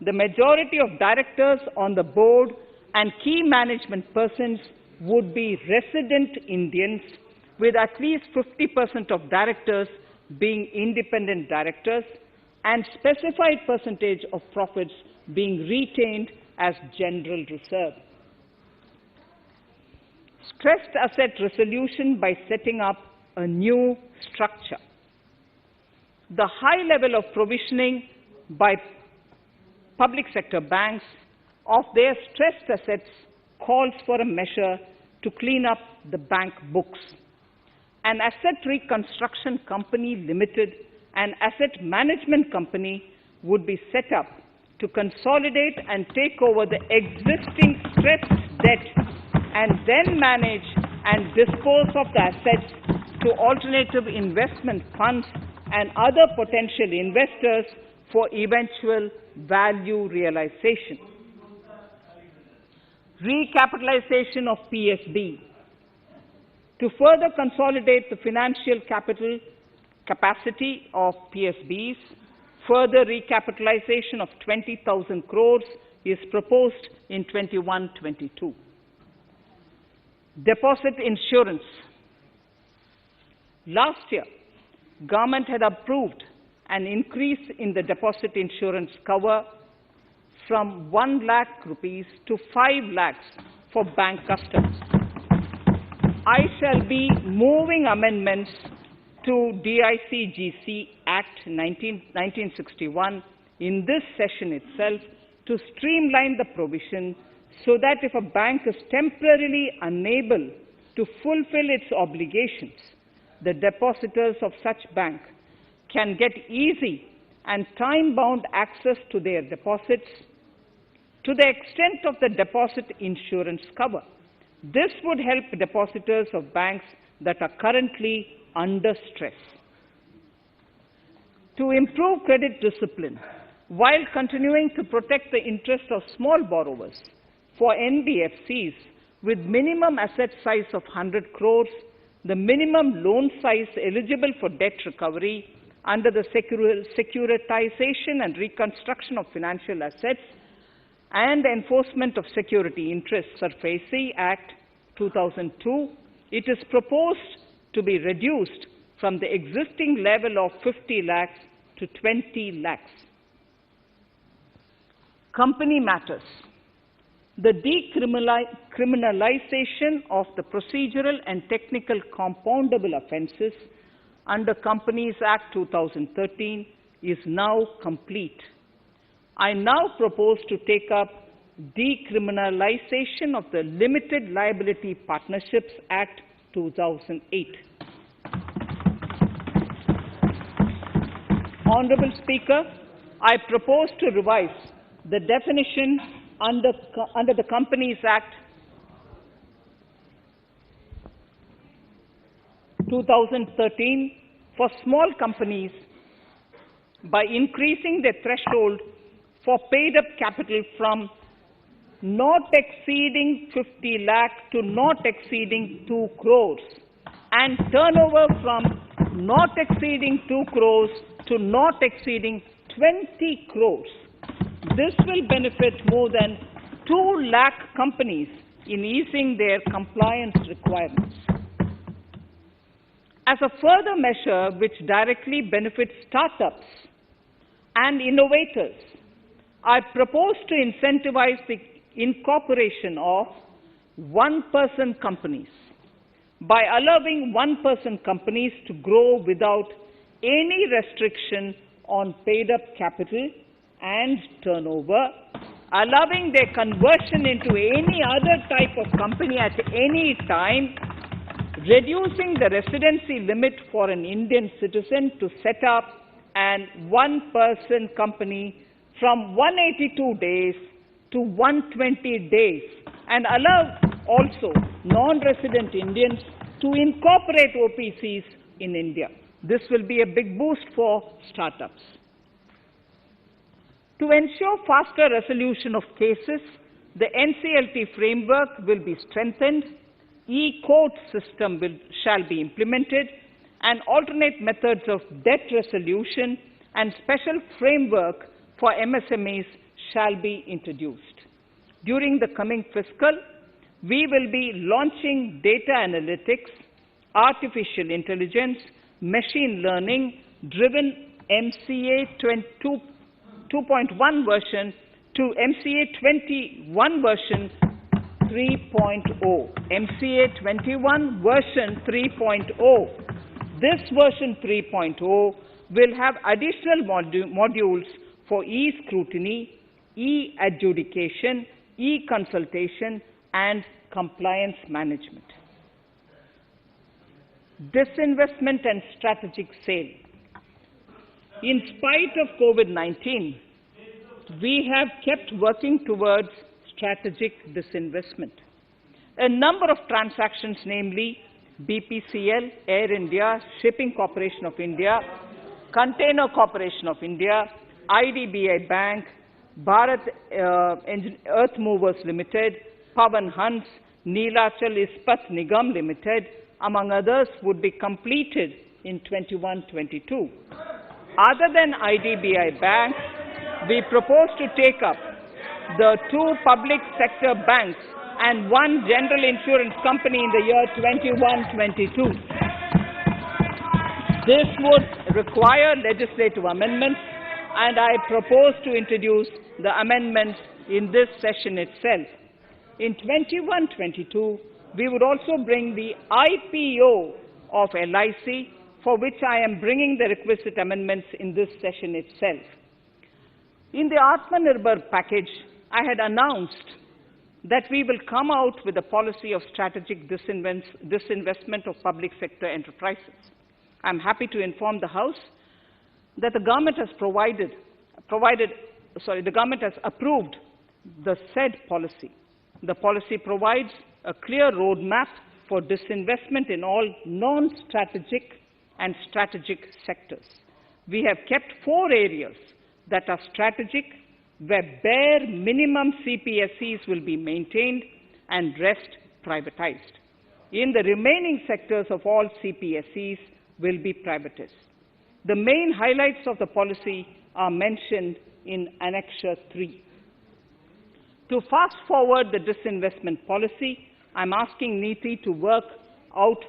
[SPEAKER 1] the majority of directors on the board and key management persons would be resident Indians, with at least 50% of directors being independent directors and specified percentage of profits being retained as general reserve. Stressed asset resolution by setting up a new structure. The high level of provisioning by public sector banks of their stressed assets calls for a measure to clean up the bank books. An asset reconstruction company limited and asset management company would be set up to consolidate and take over the existing stressed debt and then manage and dispose of the assets to alternative investment funds and other potential investors for eventual value realization. Recapitalization of PSB. To further consolidate the financial capital capacity of PSBs, further recapitalization of 20,000 crores is proposed in 21-22. Deposit insurance. Last year, government had approved an increase in the deposit insurance cover from 1 lakh rupees to 5 lakhs for bank customers. I shall be moving amendments to DICGC Act 1961 in this session itself to streamline the provision so that if a bank is temporarily unable to fulfill its obligations, the depositors of such bank can get easy and time-bound access to their deposits to the extent of the deposit insurance cover. This would help depositors of banks that are currently under stress. To improve credit discipline, while continuing to protect the interests of small borrowers, for NBFCs with minimum asset size of 100 crores, the minimum loan size eligible for debt recovery under the Securitization and Reconstruction of Financial Assets and Enforcement of Security Interests SARFAESI Act 2002, it is proposed to be reduced from the existing level of 50 lakhs to 20 lakhs. Company matters. The decriminalization of the procedural and technical compoundable offences under Companies Act 2013 is now complete. I now propose to take up decriminalization of the Limited Liability Partnerships Act 2008. Honourable Speaker, I propose to revise the definition under the Companies Act 2013 for small companies by increasing the threshold for paid-up capital from not exceeding 50 lakh to not exceeding 2 crores and turnover from not exceeding 2 crores to not exceeding 20 crores. This will benefit more than 2 lakh companies in easing their compliance requirements. As a further measure which directly benefits startups and innovators, I propose to incentivize the incorporation of one-person companies by allowing one-person companies to grow without any restriction on paid-up capital and turnover, allowing their conversion into any other type of company at any time, reducing the residency limit for an Indian citizen to set up an one-person company from 182 days to 120 days, and allow also non-resident Indians to incorporate OPCs in India. This will be a big boost for startups. To ensure faster resolution of cases, the NCLT framework will be strengthened, e-court system shall be implemented, and alternate methods of debt resolution and special framework for MSMEs shall be introduced. During the coming fiscal, we will be launching data analytics, artificial intelligence, machine learning driven MCA 2.1 version to MCA 21 version 3.0. MCA 21 version 3.0. This version 3.0 will have additional modules for e-scrutiny, e-adjudication, e-consultation, and compliance management. Disinvestment and strategic sale. In spite of COVID-19, we have kept working towards strategic disinvestment. A number of transactions, namely BPCL, Air India, Shipping Corporation of India, Container Corporation of India, IDBI Bank, Bharat Earth Movers Limited, Pavan Hans, Neelachal Ispat Nigam Limited, among others, would be completed in 21-22. Other than IDBI Bank, we propose to take up the 2 public sector banks and 1 general insurance company in the year 21-22. This would require legislative amendments, and I propose to introduce the amendments in this session itself. In 21-22, we would also bring the IPO of LIC, for which I am bringing the requisite amendments in this session itself. In the Atmanirbhar package, I had announced that we will come out with a policy of strategic disinvestment of public sector enterprises. I am happy to inform the House that the government has the government has approved the said policy. The policy provides a clear roadmap for disinvestment in all non-strategic and strategic sectors. We have kept 4 areas that are strategic, where bare minimum CPSEs will be maintained and rest privatized. In the remaining sectors of all CPSEs will be privatized. The main highlights of the policy are mentioned in Annexure 3. To fast forward the disinvestment policy, I am asking NITI to work out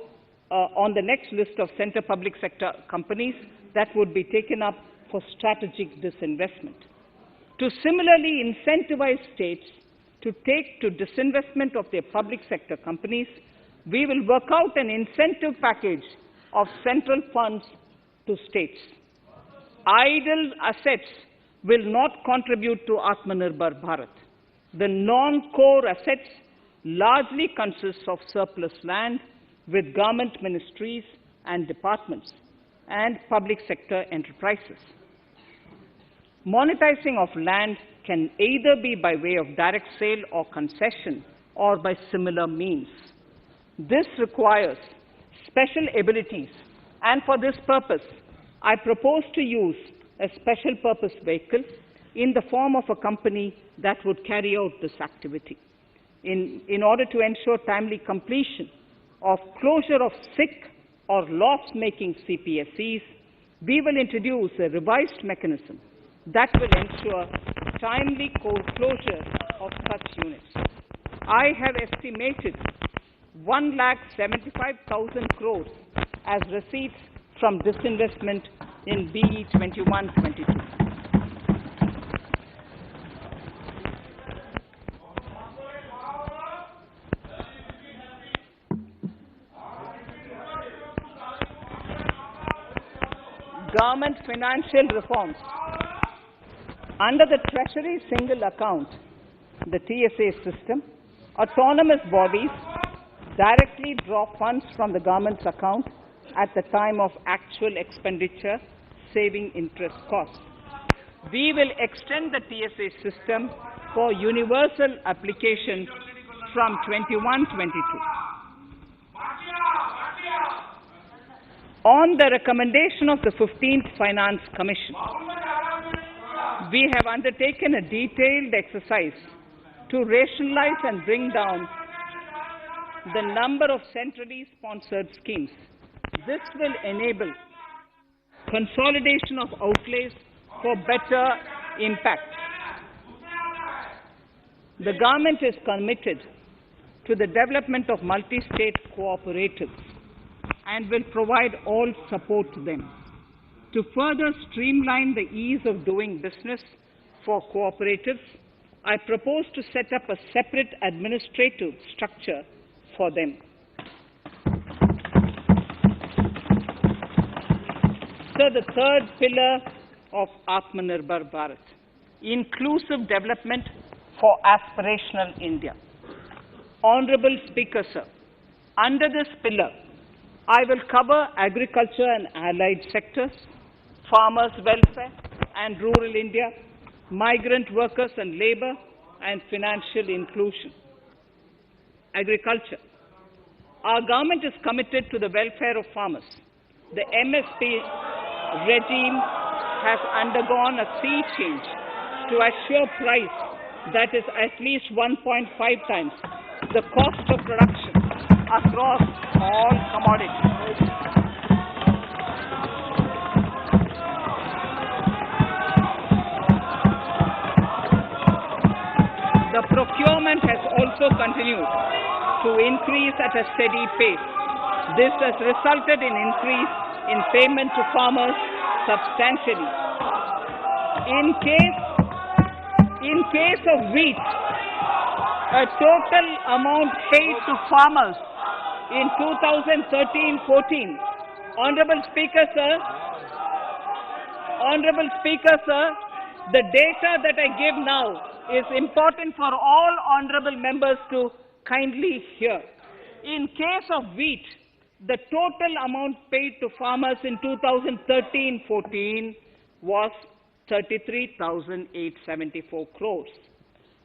[SPEAKER 1] on the next list of centre public sector companies that would be taken up for strategic disinvestment. To similarly incentivize states to take to disinvestment of their public sector companies, we will work out an incentive package of central funds to states. Idle assets will not contribute to Atmanirbhar Bharat. The non-core assets largely consist of surplus land with government ministries and departments and public sector enterprises. Monetizing of land can either be by way of direct sale or concession, or by similar means. This requires special abilities, and for this purpose, I propose to use a special purpose vehicle in the form of a company that would carry out this activity. In order to ensure timely completion of closure of sick or loss-making CPSEs, we will introduce a revised mechanism that will ensure timely closure of such units. I have estimated 1,75,000 crores as receipts from disinvestment in BE 21-22. Government financial reforms. Under the Treasury single account, the TSA system, autonomous bodies directly draw funds from the government's account at the time of actual expenditure, saving interest costs. We will extend the TSA system for universal application from 21-22. On the recommendation of the 15th Finance Commission, we have undertaken a detailed exercise to rationalize and bring down the number of centrally sponsored schemes. This will enable consolidation of outlays for better impact. The government is committed to the development of multi-state cooperatives and will provide all support to them. To further streamline the ease of doing business for cooperatives, I propose to set up a separate administrative structure for them. So the third pillar of Atmanirbhar Bharat, inclusive development for aspirational India. Honorable Speaker, sir, under this pillar, I will cover agriculture and allied sectors, farmers' welfare and rural India, migrant workers and labour, and financial inclusion. Agriculture. Our government is committed to the welfare of farmers. The MSP regime has undergone a sea change to assure price that is at least 1.5 times the cost of production across all commodities. The procurement has also continued to increase at a steady pace. This has resulted in increase in payment to farmers substantially. In case of wheat, a total amount paid to farmers in 2013-14, Honorable Speaker, sir, the data that I give now is important for all honorable members to kindly hear. In case of wheat, the total amount paid to farmers in 2013-14 was 33,874 crores.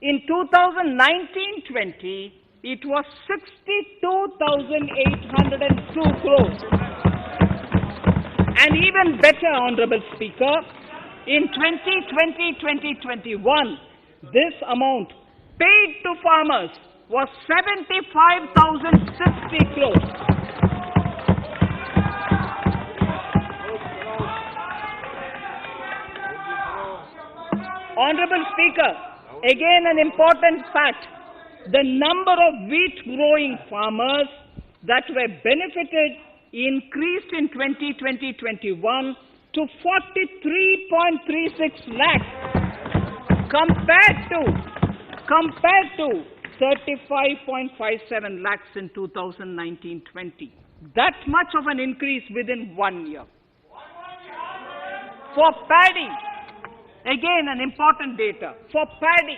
[SPEAKER 1] In 2019-20, it was 62,802 crores. And even better, Honorable Speaker, in 2020-2021, this amount paid to farmers was 75,060 crores. Honorable Speaker, again an important fact, the number of wheat growing farmers that were benefited increased in 2020-21 to 43.36 lakhs compared to 35.57 lakhs in 2019-20. That much of an increase within 1 year. For paddy, again an important data. For paddy,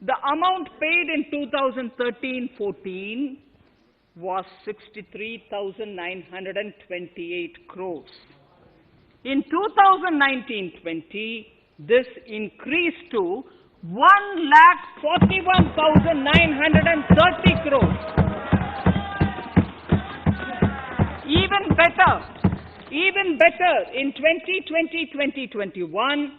[SPEAKER 1] the amount paid in 2013-14 was 63,928 crores. In 2019-20, this increased to 1,41,930 crores. Even better, in 2020-2021,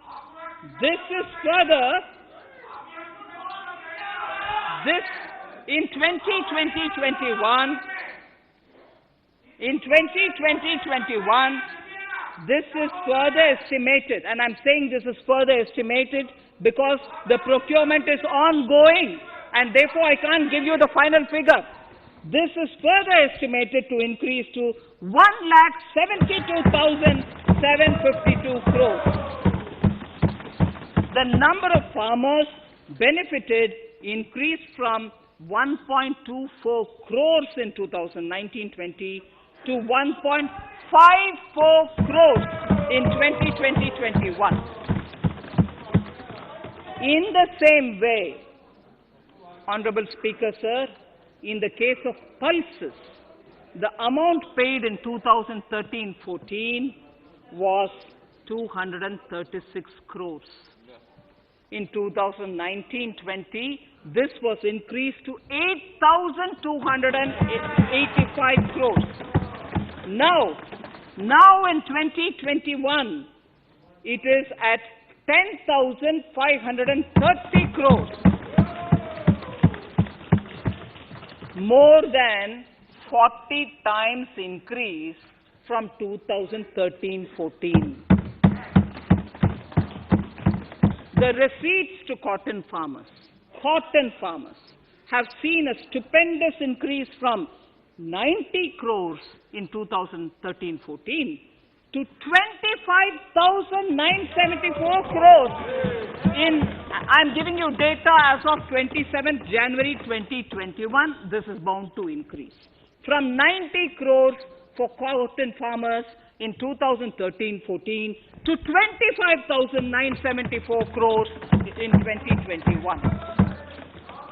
[SPEAKER 1] in 2020-21, this is further estimated, and I'm saying this is further estimated because the procurement is ongoing, and therefore I can't give you the final figure. This is further estimated to increase to 1,72,752 crores. The number of farmers benefited increased from 1.24 crores in 2019-20 to 1.54 crores in 2020-21. In the same way, Honorable Speaker, sir, in the case of pulses, the amount paid in 2013-14 was 236 crores. In 2019-20, this was increased to 8,285 crores. Now in 2021, it is at 10,530 crores. More than 40 times increase from 2013-14. The receipts to cotton farmers have seen a stupendous increase from 90 crores in 2013-14 to 25,974 crores I'm giving you data as of 27th January 2021. This is bound to increase. From 90 crores for cotton farmers in 2013-14 to 25,974 crores in 2021.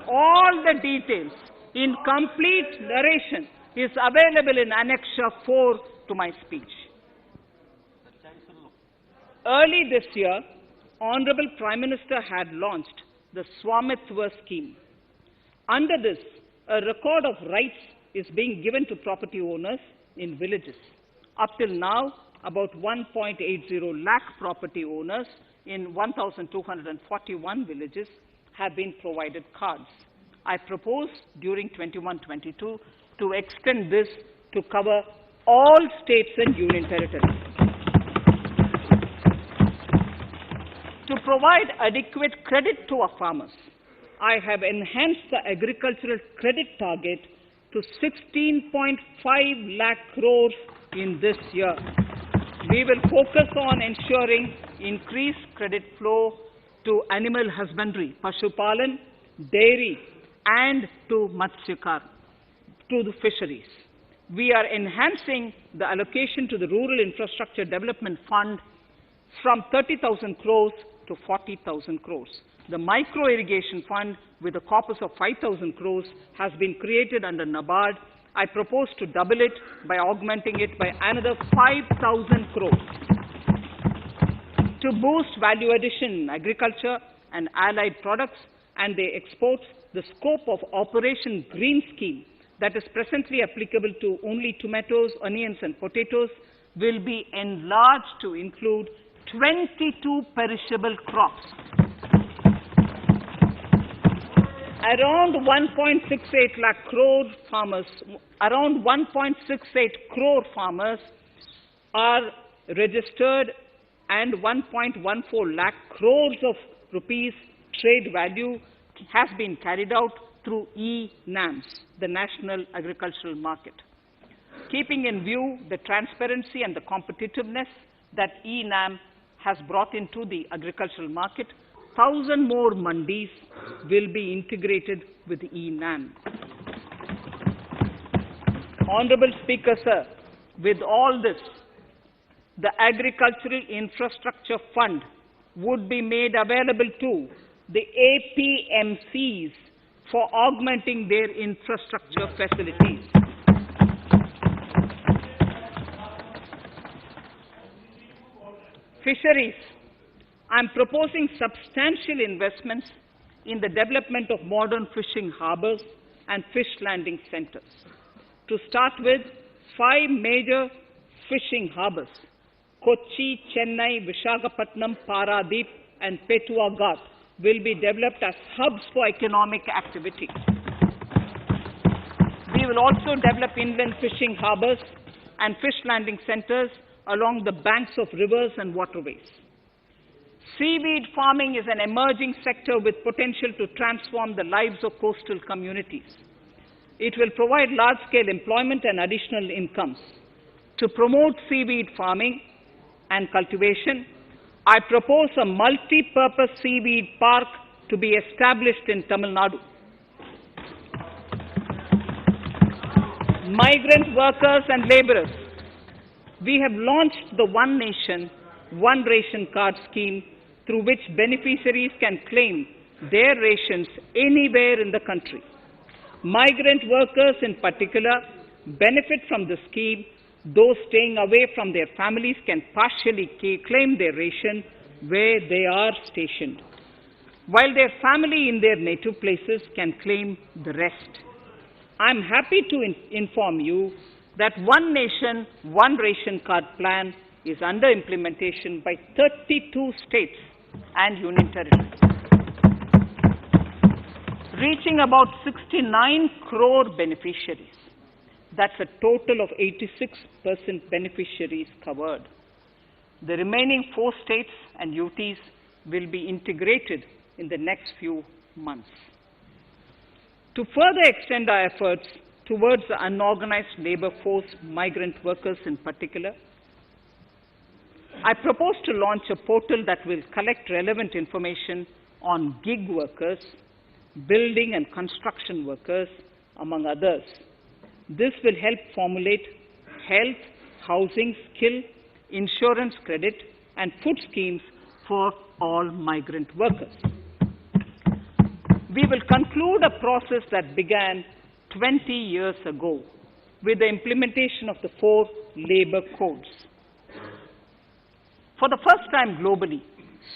[SPEAKER 1] All the details in complete narration is available in Annexure 4 to my speech. Early this year, Honorable Prime Minister had launched the Swamitwa scheme. Under this, a record of rights is being given to property owners in villages. Up till now, about 1.80 lakh property owners in 1,241 villages have been provided cards. I propose during 21-22 to extend this to cover all states and union territories. To provide adequate credit to our farmers, I have enhanced the agricultural credit target to 16.5 lakh crores in this year. We will focus on ensuring increased credit flow to animal husbandry, pashupalan, dairy, and to matsyakar, to the fisheries. We are enhancing the allocation to the Rural Infrastructure Development Fund from 30,000 crores to 40,000 crores. The Micro Irrigation Fund, with a corpus of 5,000 crores, has been created under NABARD. I propose to double it by augmenting it by another 5,000 crores. To boost value addition in agriculture and allied products and their exports, the scope of Operation Green Scheme, that is presently applicable to only tomatoes, onions, and potatoes, will be enlarged to include 22 perishable crops. Around 1.68 lakh crore farmers, around 1.68 crore farmers are registered, and 1.14 lakh crores of rupees trade value has been carried out through e-NAMs, the National Agricultural Market. Keeping in view the transparency and the competitiveness that e-NAM has brought into the agricultural market, 1,000 more mandis will be integrated with e-NAM. Honorable Speaker, sir, with all this, the Agricultural Infrastructure Fund would be made available to the APMCs for augmenting their infrastructure facilities. Fisheries. I am proposing substantial investments in the development of modern fishing harbors and fish landing centers. To start with, 5 major fishing harbors, Kochi, Chennai, Visakhapatnam, Paradip, and Petua Ghat, will be developed as hubs for economic activity. We will also develop inland fishing harbors and fish landing centers along the banks of rivers and waterways. Seaweed farming is an emerging sector with potential to transform the lives of coastal communities. It will provide large-scale employment and additional incomes. To promote seaweed farming and cultivation, I propose a multi-purpose seaweed park to be established in Tamil Nadu. Migrant workers and laborers. We have launched the One Nation, One Ration Card scheme, through which beneficiaries can claim their rations anywhere in the country. Migrant workers in particular benefit from the scheme. Those staying away from their families can partially claim their ration where they are stationed, while their family in their native places can claim the rest. I am happy to inform you that One Nation, One Ration Card plan is under implementation by 32 states and union territories, reaching about 69 crore beneficiaries. That's a total of 86% beneficiaries covered. The remaining 4 states and UTs will be integrated in the next few months. To further extend our efforts towards the unorganized labor force, migrant workers in particular, I propose to launch a portal that will collect relevant information on gig workers, building and construction workers, among others. This will help formulate health, housing, skill, insurance credit, and food schemes for all migrant workers. We will conclude a process that began 20 years ago with the implementation of the 4 labor codes. For the first time globally,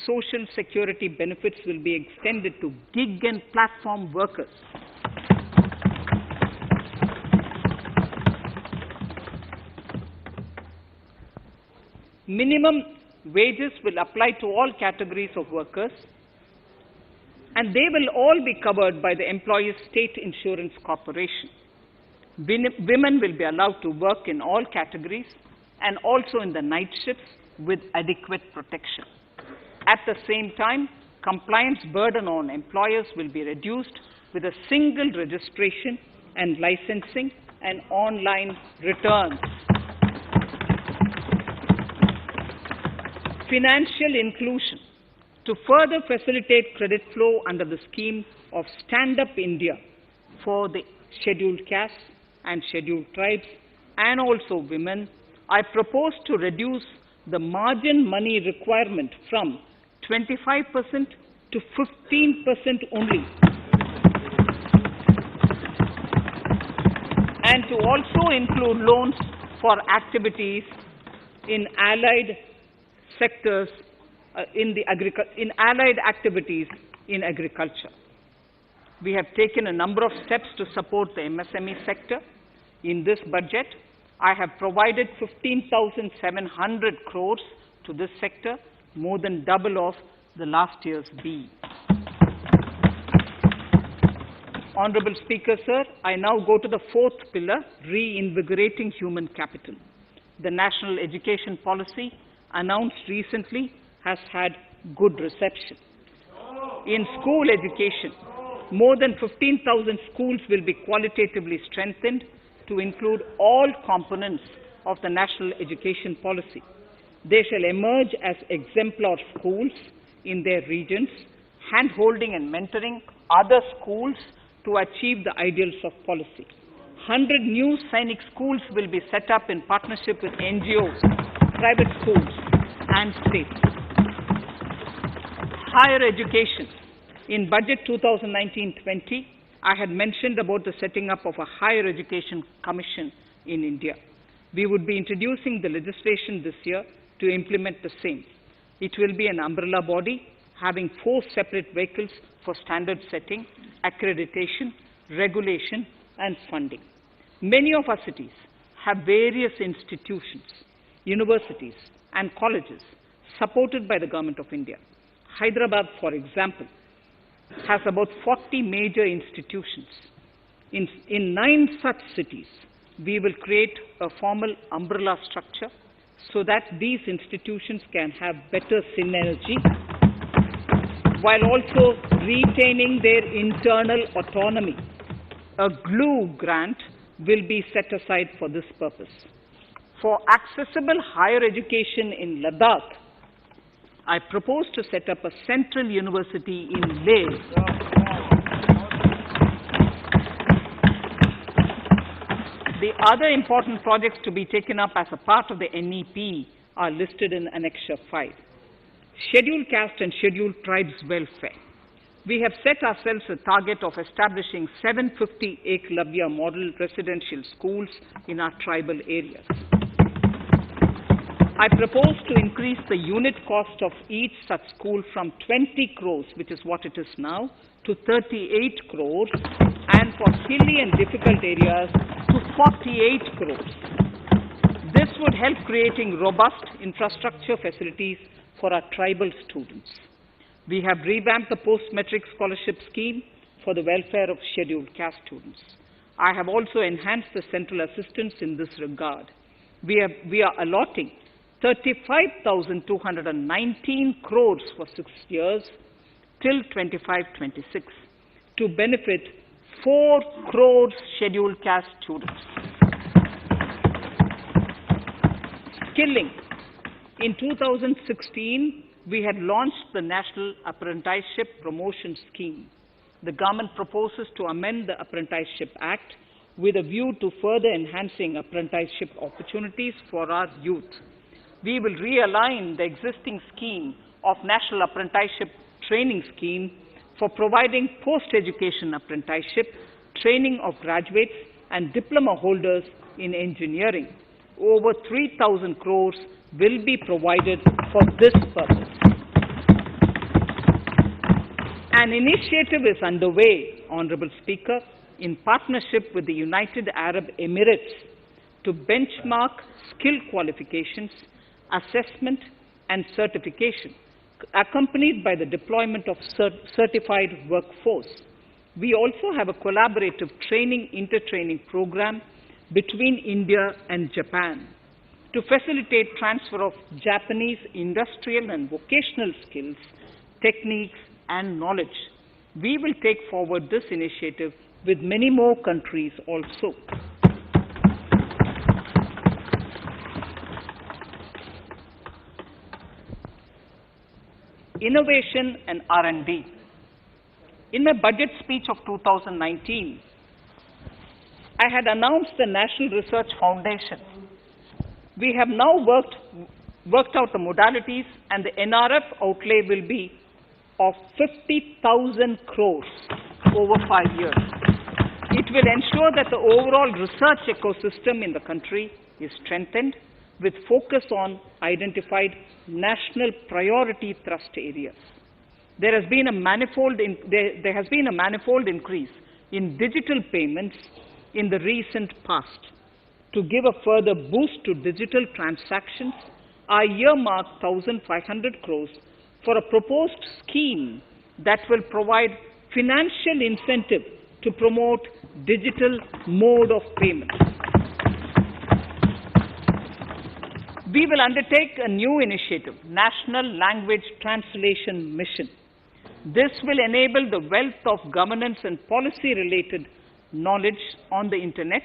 [SPEAKER 1] social security benefits will be extended to gig and platform workers. Minimum wages will apply to all categories of workers, and they will all be covered by the Employees State Insurance Corporation. Women will be allowed to work in all categories and also in the night shifts with adequate protection. At the same time, compliance burden on employers will be reduced with a single registration and licensing and online returns. Financial inclusion. To further facilitate credit flow under the scheme of Stand Up India for the scheduled castes and scheduled tribes and also women, I propose to reduce the margin money requirement from 25% to 15% only, and to also include loans for activities in allied sectors, in allied activities in agriculture. We have taken a number of steps to support the MSME sector. In this budget, I have provided 15,700 crores to this sector, more than double of the last year's B. Honorable Speaker, sir, I now go to the fourth pillar, reinvigorating human capital. The national education policy announced recently has had good reception. In school education, more than 15,000 schools will be qualitatively strengthened to include all components of the national education policy. They shall emerge as exemplar schools in their regions, hand-holding and mentoring other schools to achieve the ideals of policy. 100 new Sainik schools will be set up in partnership with NGOs, private schools, and states. Higher education. In Budget 2019-20, I had mentioned about the setting up of a higher education commission in India. We would be introducing the legislation this year to implement the same. It will be an umbrella body having 4 separate vehicles for standard setting, accreditation, regulation, and funding. Many of our cities have various institutions, universities, and colleges supported by the Government of India. Hyderabad, for example, has about 40 major institutions. In 9 such cities, we will create a formal umbrella structure so that these institutions can have better synergy while also retaining their internal autonomy. A glue grant will be set aside for this purpose. For accessible higher education in Ladakh, I propose to set up a central university in Leh. The other important projects to be taken up as a part of the NEP are listed in Annexure 5. Scheduled caste and scheduled tribes welfare. We have set ourselves a target of establishing 750 Eklavya model residential schools in our tribal areas. I propose to increase the unit cost of each such school from 20 crores, which is what it is now, to 38 crores, and for hilly and difficult areas to 48 crores. This would help creating robust infrastructure facilities for our tribal students. We have revamped the post-metric scholarship scheme for the welfare of scheduled caste students. I have also enhanced the central assistance in this regard. We are allotting 35,219 crores for 6 years till 25-26 to benefit 4 crores scheduled caste students. Skilling. In 2016, we had launched the National Apprenticeship Promotion Scheme. The government proposes to amend the Apprenticeship Act with a view to further enhancing apprenticeship opportunities for our youth. We will realign the existing scheme of National Apprenticeship Training Scheme for providing post-education apprenticeship, training of graduates and diploma holders in engineering. Over 3,000 crores will be provided for this purpose. An initiative is underway, Honorable Speaker, in partnership with the United Arab Emirates to benchmark skill qualifications assessment, and certification, accompanied by the deployment of certified workforce. We also have a collaborative training, intertraining program between India and Japan to facilitate transfer of Japanese industrial and vocational skills, techniques, and knowledge. We will take forward this initiative with many more countries also. Innovation and R&D. In my budget speech of 2019, I had announced the National Research Foundation. We have now worked out the modalities, and the NRF outlay will be of 50,000 crores over 5 years. It will ensure that the overall research ecosystem in the country is strengthened with focus on identified national priority thrust areas. There has been a manifold increase in digital payments in the recent past. To give a further boost to digital transactions, I earmarked 1,500 crores for a proposed scheme that will provide financial incentive to promote digital mode of payment. We will undertake a new initiative, National Language Translation Mission. This will enable the wealth of governance and policy-related knowledge on the Internet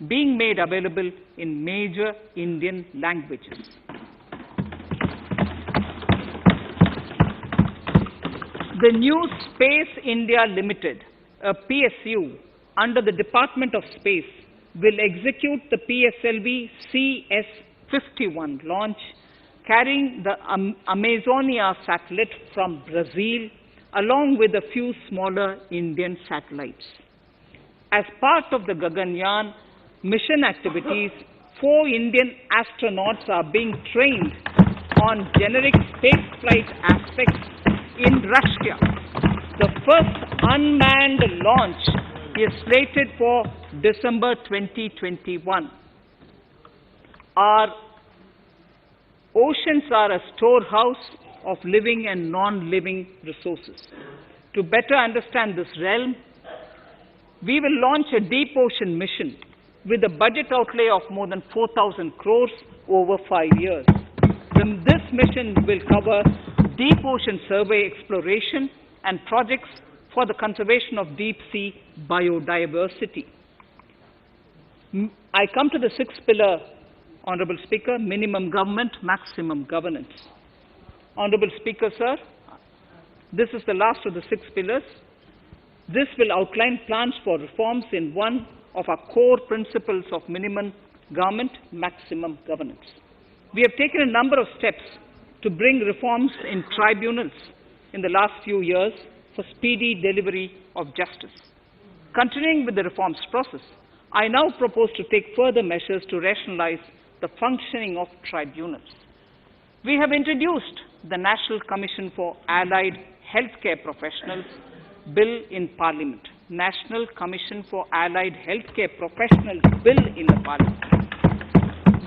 [SPEAKER 1] being made available in major Indian languages. The new Space India Limited, a PSU, under the Department of Space, will execute the PSLV CS-51 launch, carrying the Amazonia satellite from Brazil, along with a few smaller Indian satellites. As part of the Gaganyaan mission activities, 4 Indian astronauts are being trained on generic spaceflight aspects in Russia. The first unmanned launch is slated for December 2021. Our oceans are a storehouse of living and non-living resources. To better understand this realm, we will launch a deep ocean mission with a budget outlay of more than 4,000 crores over 5 years. This mission will cover deep ocean survey exploration and projects for the conservation of deep sea biodiversity. I come to the 6th pillar, Honorable Speaker, minimum government, maximum governance. Honorable Speaker, sir, this is the last of the 6 pillars. This will outline plans for reforms in one of our core principles of minimum government, maximum governance. We have taken a number of steps to bring reforms in tribunals in the last few years for speedy delivery of justice. Continuing with the reforms process, I now propose to take further measures to rationalize the functioning of tribunals. We have introduced the National Commission for Allied Healthcare Professionals Bill in Parliament. National Commission for Allied Healthcare Professionals Bill in the Parliament,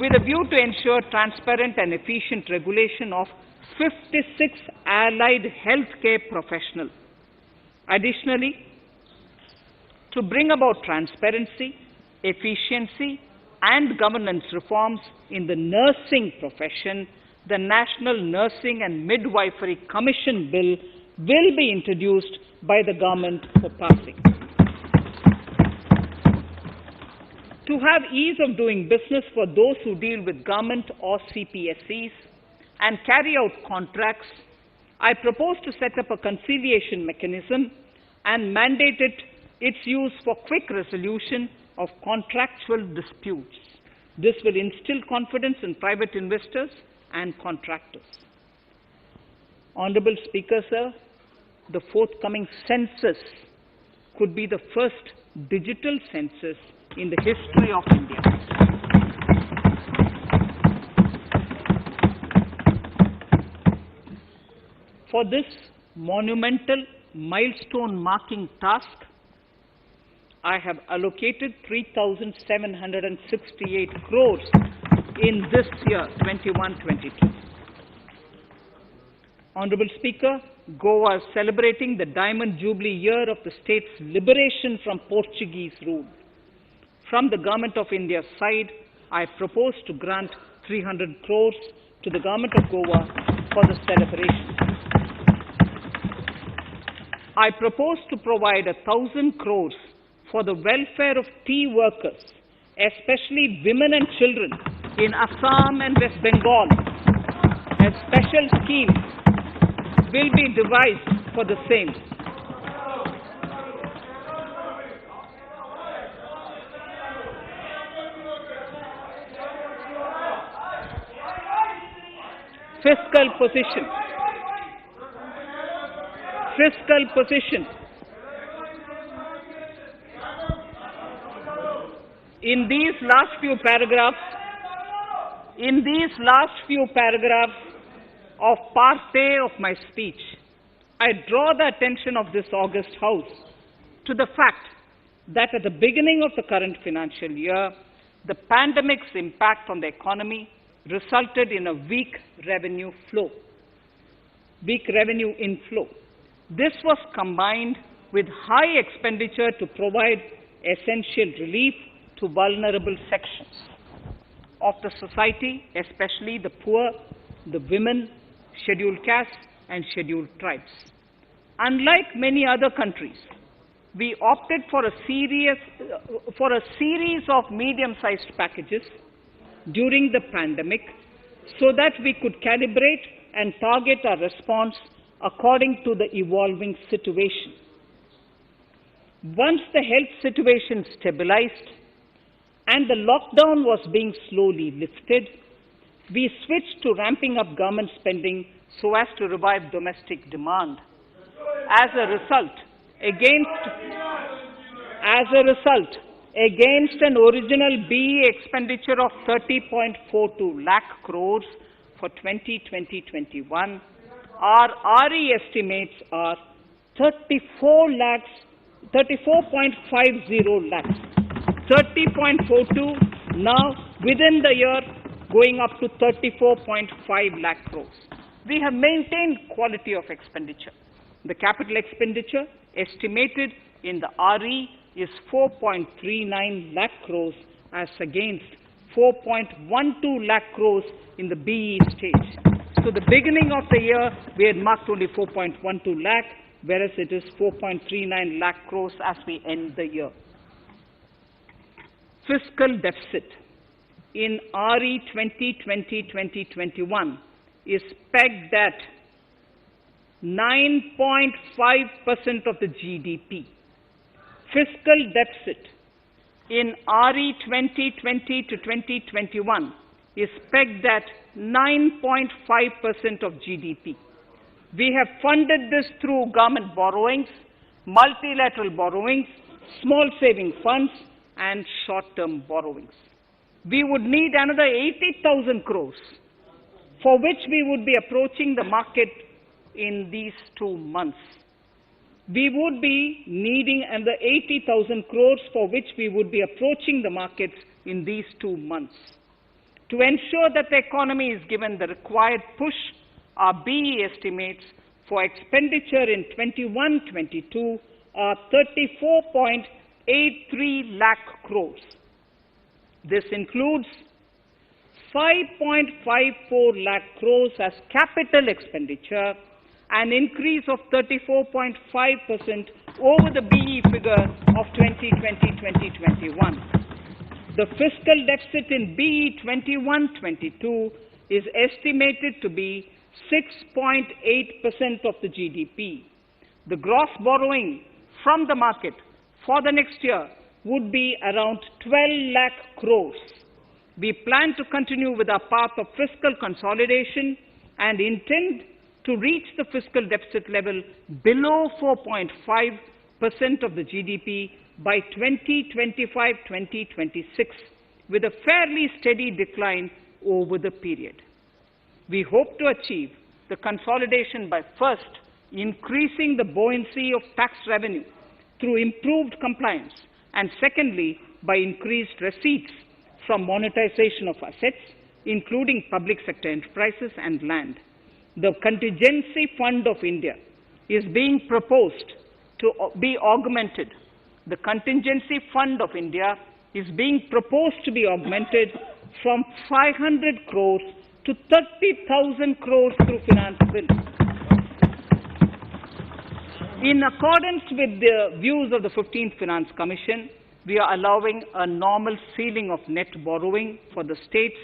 [SPEAKER 1] with a view to ensure transparent and efficient regulation of 56 allied healthcare professionals. Additionally, to bring about transparency, efficiency, and governance reforms in the nursing profession, the National Nursing and Midwifery Commission Bill will be introduced by the government for passing. To have ease of doing business for those who deal with government or CPSEs and carry out contracts, I propose to set up a conciliation mechanism and mandate its use for quick resolution of contractual disputes. This will instill confidence in private investors and contractors. Honorable Speaker, sir, the forthcoming census could be the first digital census in the history of India. For this monumental milestone marking task, I have allocated 3,768 crores in this year, 21-22. Honorable Speaker, Goa is celebrating the Diamond Jubilee year of the state's liberation from Portuguese rule. From the Government of India's side, I propose to grant 300 crores to the Government of Goa for the celebration. I propose to provide 1,000 crores for the welfare of tea workers, especially women and children in Assam and West Bengal. A special scheme will be devised for the same. Fiscal position. Fiscal position. In these last few paragraphs of part A of my speech, I draw the attention of this august House to the fact that at the beginning of the current financial year, the pandemic's impact on the economy resulted in a weak revenue inflow. This was combined with high expenditure to provide essential relief to vulnerable sections of the society, especially the poor, the women, scheduled castes, and scheduled tribes. Unlike many other countries, we opted for a series of medium-sized packages during the pandemic so that we could calibrate and target our response according to the evolving situation. Once the health situation stabilized and the lockdown was being slowly lifted, we switched to ramping up government spending so as to revive domestic demand. As a result, against an original BE expenditure of 30.42 lakh crores for 2020-21, our RE estimates are 34.50 lakhs. 30.42 now within the year going up to 34.5 lakh crores. We have maintained quality of expenditure. The capital expenditure estimated in the RE is 4.39 lakh crores as against 4.12 lakh crores in the BE stage. So the beginning of the year, we had marked only 4.12 lakh, whereas it is 4.39 lakh crores as we end the year. Fiscal deficit in RE 2020-2021 is pegged at 9.5% of the GDP. Fiscal deficit in RE 2020 to 2021 is pegged at 9.5% of GDP. We have funded this through government borrowings, multilateral borrowings, small saving funds, and short-term borrowings. We would need another 80,000 crores, for which we would be approaching the market in these 2 months. We would be needing another 80,000 crores for which we would be approaching the markets in these 2 months. To ensure that the economy is given the required push, our BE estimates for expenditure in 21-22 are 34.83 lakh crores. This includes 5.54 lakh crores as capital expenditure, an increase of 34.5% over the BE figure of 2020-2021. The fiscal deficit in BE 21-22 is estimated to be 6.8% of the GDP. The gross borrowing from the market for the next year would be around 12 lakh crores. We plan to continue with our path of fiscal consolidation and intend to reach the fiscal deficit level below 4.5% of the GDP by 2025-2026, with a fairly steady decline over the period. We hope to achieve the consolidation by first increasing the buoyancy of tax revenue through improved compliance, and secondly, by increased receipts from monetization of assets, including public sector enterprises and land. The Contingency Fund of India is being proposed to be augmented. The Contingency Fund of India is being proposed to be augmented from 500 crores to 30,000 crores through finance bill. In accordance with the views of the 15th Finance Commission, we are allowing a normal ceiling of net borrowing for the states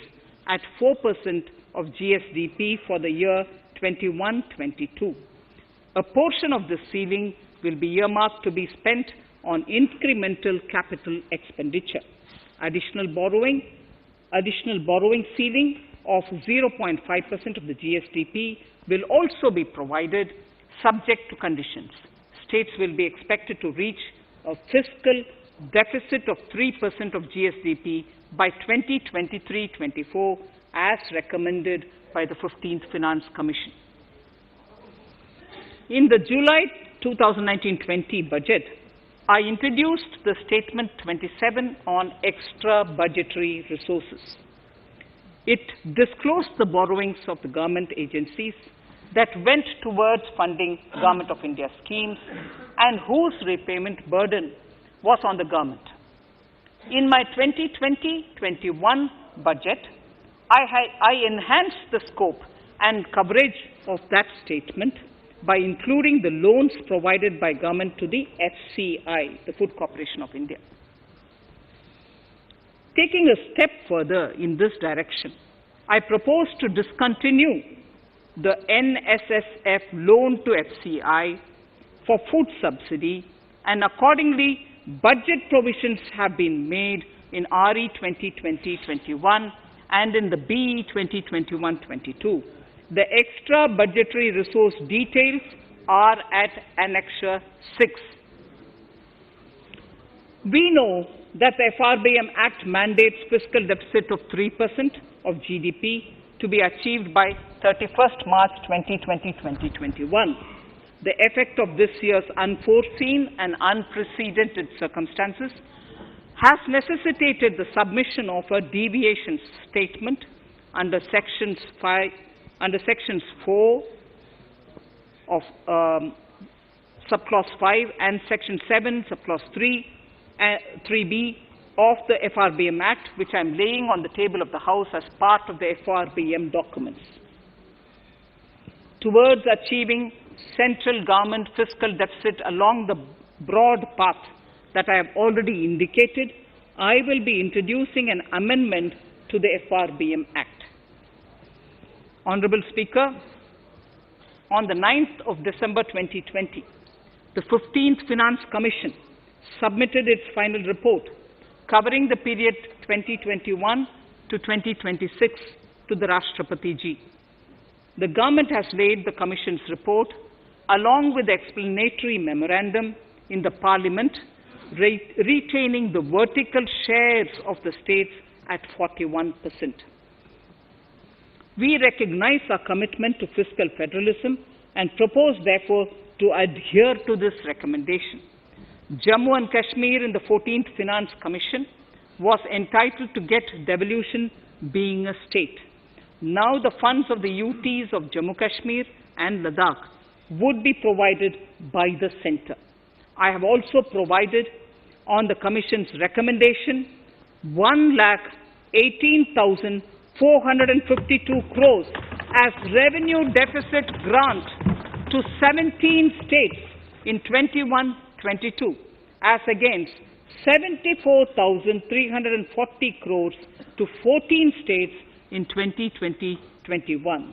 [SPEAKER 1] at 4% of GSDP for the year 21-22. A portion of this ceiling will be earmarked to be spent on incremental capital expenditure. Additional borrowing ceiling of 0.5% of the GSDP will also be provided subject to conditions. States will be expected to reach a fiscal deficit of 3% of GSDP by 2023-24 as recommended by the 15th Finance Commission. In the July 2019-20 budget, I introduced the Statement 27 on extra budgetary resources. It disclosed the borrowings of the government agencies that went towards funding Government of India schemes and whose repayment burden was on the government. In my 2020-21 budget, I enhanced the scope and coverage of that statement by including the loans provided by government to the FCI, the Food Corporation of India. Taking a step further in this direction, I propose to discontinue the NSSF loan to FCI for food subsidy, and accordingly, budget provisions have been made in RE 2020-21 and in the BE 2021-22. The extra budgetary resource details are at Annexure 6. We know that the FRBM Act mandates fiscal deficit of 3% of GDP to be achieved by 31st March 2020-2021. The effect of this year's unforeseen and unprecedented circumstances has necessitated the submission of a deviation statement under Sections 4 of Subclause 5 and Section 7, Subclause 3b of the FRBM Act, which I am laying on the table of the House as part of the FRBM documents. Towards achieving central government fiscal deficit along the broad path that I have already indicated, I will be introducing an amendment to the FRBM Act. Honorable Speaker, on the 9th of December 2020, the 15th Finance Commission submitted its final report covering the period 2021 to 2026 to the Rashtrapati Ji. The government has laid the Commission's report along with the explanatory memorandum in the Parliament, retaining the vertical shares of the states at 41%. We recognize our commitment to fiscal federalism and propose, therefore, to adhere to this recommendation. Jammu and Kashmir in the 14th Finance Commission was entitled to get devolution being a state. Now the funds of the UTs of Jammu Kashmir and Ladakh would be provided by the centre. I have also provided on the Commission's recommendation 1,18,452 crores as revenue deficit grant to 17 states in 21-22 as against 74,340 crores to 14 states in 2020-21.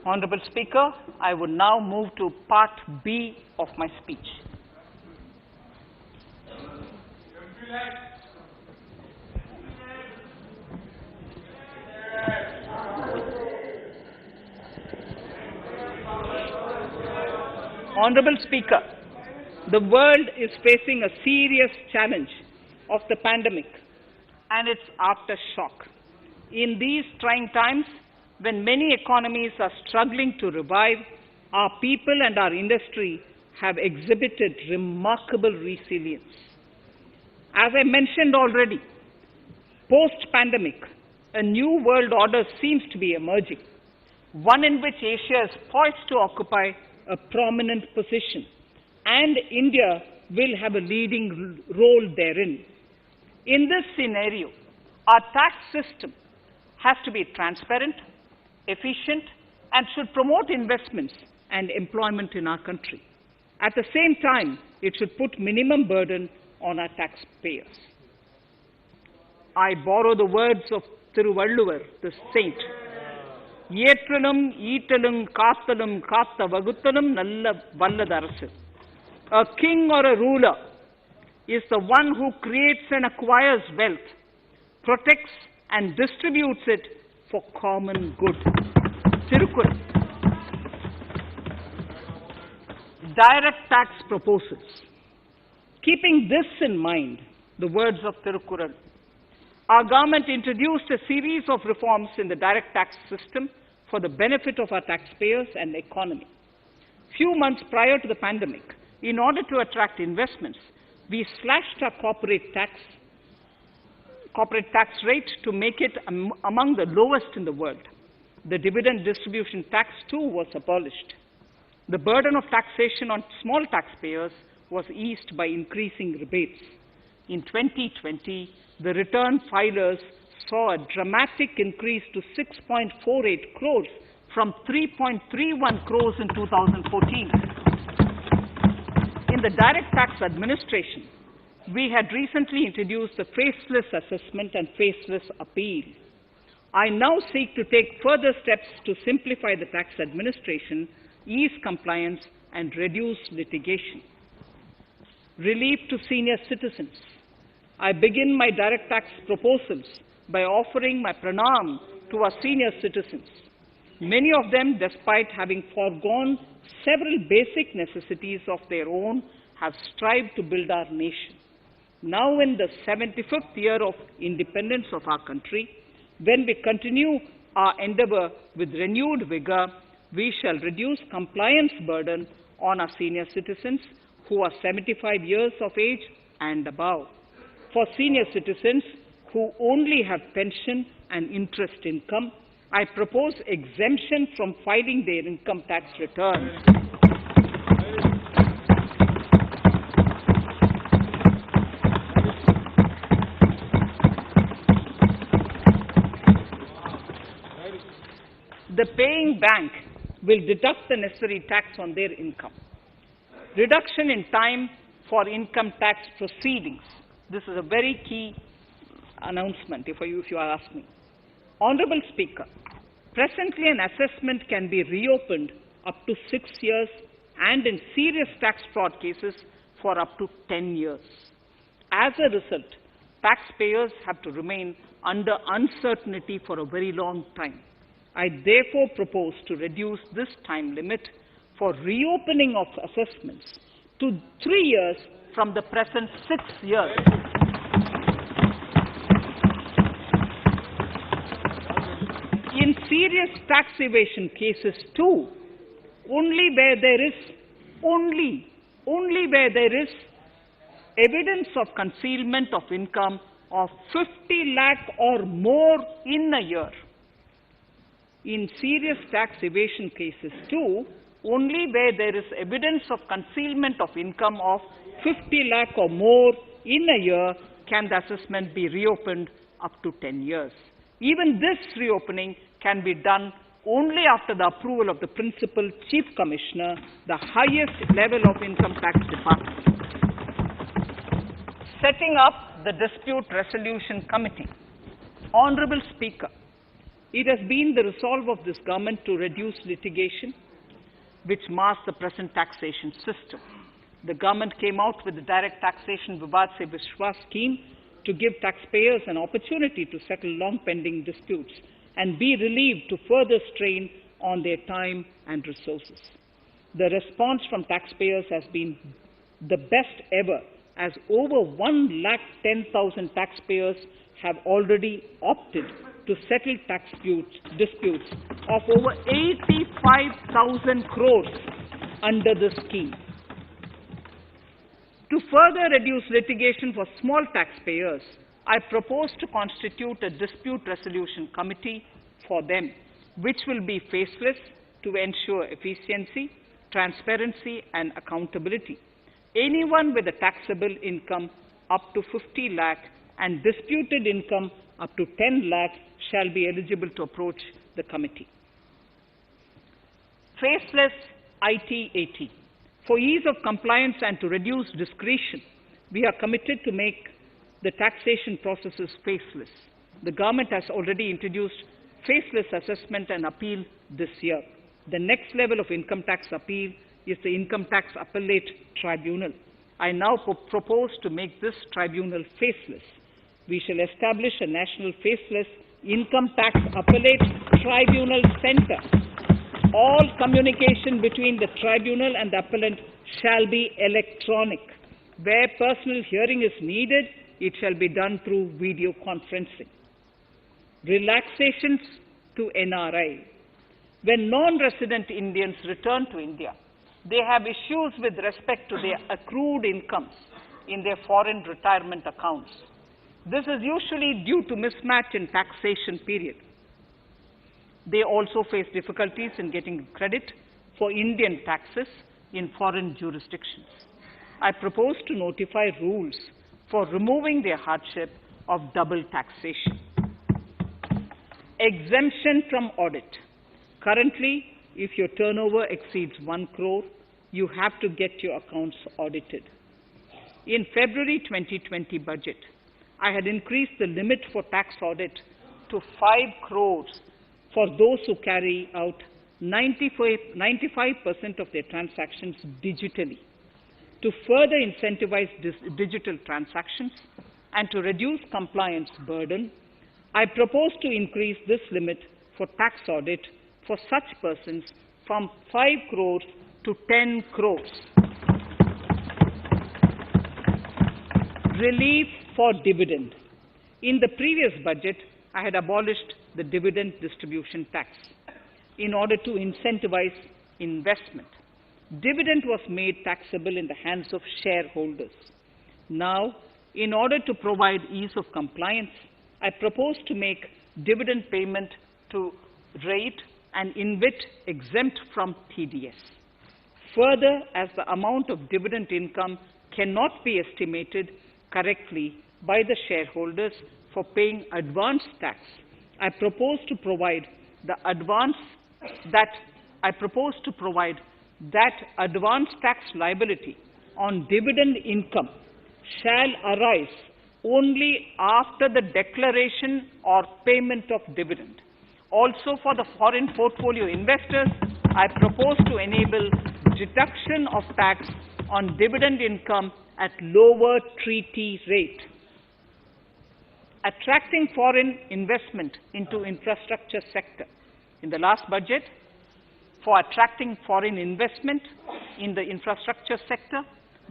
[SPEAKER 1] Honorable Speaker, I would now move to Part B of my speech. Honorable Speaker, the world is facing a serious challenge of the pandemic and its aftershock. In these trying times, when many economies are struggling to revive, our people and our industry have exhibited remarkable resilience. As I mentioned already, post-pandemic, A new world order seems to be emerging, one in which Asia is poised to occupy a prominent position, and India will have a leading role therein. In this scenario, our tax system has to be transparent, efficient, and should promote investments and employment in our country. At the same time, it should put minimum burden on our taxpayers. I borrow the words of Thiruvalluvar, the saint. Yetralum, Eatalum, Kathalum, Katha Vaguthalum, Nalla Valladarasu. A king or a ruler is the one who creates and acquires wealth, protects and distributes it for common good. Tirukkural. Direct tax proposals. Keeping this in mind, the words of Tirukkural, our government introduced a series of reforms in the direct tax system for the benefit of our taxpayers and the economy. Few months prior to the pandemic, in order to attract investments, we slashed our corporate tax rate to make it among the lowest in the world. The dividend distribution tax too was abolished. The burden of taxation on small taxpayers was eased by increasing rebates. In 2020, the return filers saw a dramatic increase to 6.48 crores from 3.31 crores in 2014. In the direct tax administration, we had recently introduced the faceless assessment and faceless appeal. I now seek to take further steps to simplify the tax administration, ease compliance, and reduce litigation. Relief to senior citizens. I begin my direct tax proposals by offering my pranam to our senior citizens. Many of them, despite having foregone several basic necessities of their own, have strived to build our nation. Now in the 75th year of independence of our country, when we continue our endeavor with renewed vigor, we shall reduce compliance burden on our senior citizens who are 75 years of age and above. For senior citizens who only have pension and interest income, I propose exemption from filing their income tax returns. The paying bank will deduct the necessary tax on their income. Reduction in time for income tax proceedings. This is a very key announcement, if you ask me. Honorable Speaker, presently an assessment can be reopened up to 6 years and in serious tax fraud cases for up to 10 years. As a result, taxpayers have to remain under uncertainty for a very long time. I therefore propose to reduce this time limit for reopening of assessments to 3 years from the present 6 years. In serious tax evasion cases too, only where there is evidence of concealment of income of 50 lakh or more in a year. In serious tax evasion cases too, only where there is evidence of concealment of income of 50 lakh or more in a year can the assessment be reopened up to 10 years. Even this reopening can be done only after the approval of the Principal Chief Commissioner, the highest level of income tax department. Setting up the Dispute Resolution Committee. Honorable Speaker, it has been the resolve of this government to reduce litigation which mars the present taxation system. The government came out with the Direct Taxation Vivad Se Vishwas scheme to give taxpayers an opportunity to settle long-pending disputes and be relieved to further strain on their time and resources. The response from taxpayers has been the best ever, as over 110,000 taxpayers have already opted to settle tax disputes of over 85,000 crores under the scheme. To further reduce litigation for small taxpayers, I propose to constitute a dispute resolution committee for them, which will be faceless to ensure efficiency, transparency, and accountability. Anyone with a taxable income up to 50 lakh and disputed income up to 10 lakh shall be eligible to approach the committee. Faceless IT-AT. For ease of compliance and to reduce discretion, we are committed to make the taxation processes faceless. The government has already introduced faceless assessment and appeal this year. The next level of income tax appeal is the Income Tax Appellate Tribunal. I now propose to make this tribunal faceless. We shall establish a national faceless Income Tax Appellate Tribunal Center. All communication between the tribunal and the appellant shall be electronic. Where personal hearing is needed, it shall be done through video conferencing. Relaxations to NRI. When non-resident Indians return to India, they have issues with respect to their accrued incomes in their foreign retirement accounts. This is usually due to mismatch in taxation period. They also face difficulties in getting credit for Indian taxes in foreign jurisdictions. I propose to notify rules for removing their hardship of double taxation. Exemption from audit. Currently, if your turnover exceeds 1 crore, you have to get your accounts audited. In February 2020 budget, I had increased the limit for tax audit to 5 crores for those who carry out 95% of their transactions digitally. To further incentivize digital transactions and to reduce compliance burden, I propose to increase this limit for tax audit for such persons from 5 crores to 10 crores. Relief for dividend. In the previous budget, I had abolished the dividend distribution tax in order to incentivize investment. Dividend was made taxable in the hands of shareholders. Now, in order to provide ease of compliance, I propose to make dividend payment to rate and InvIT exempt from TDS. Further, as the amount of dividend income cannot be estimated correctly by the shareholders for paying advance tax, I propose to provide that advance tax liability on dividend income shall arise only after the declaration or payment of dividend. Also, for the foreign portfolio investors, I propose to enable deduction of tax on dividend income at lower treaty rate. Attracting foreign investment into infrastructure sector. In the last budget, for attracting foreign investment in the infrastructure sector,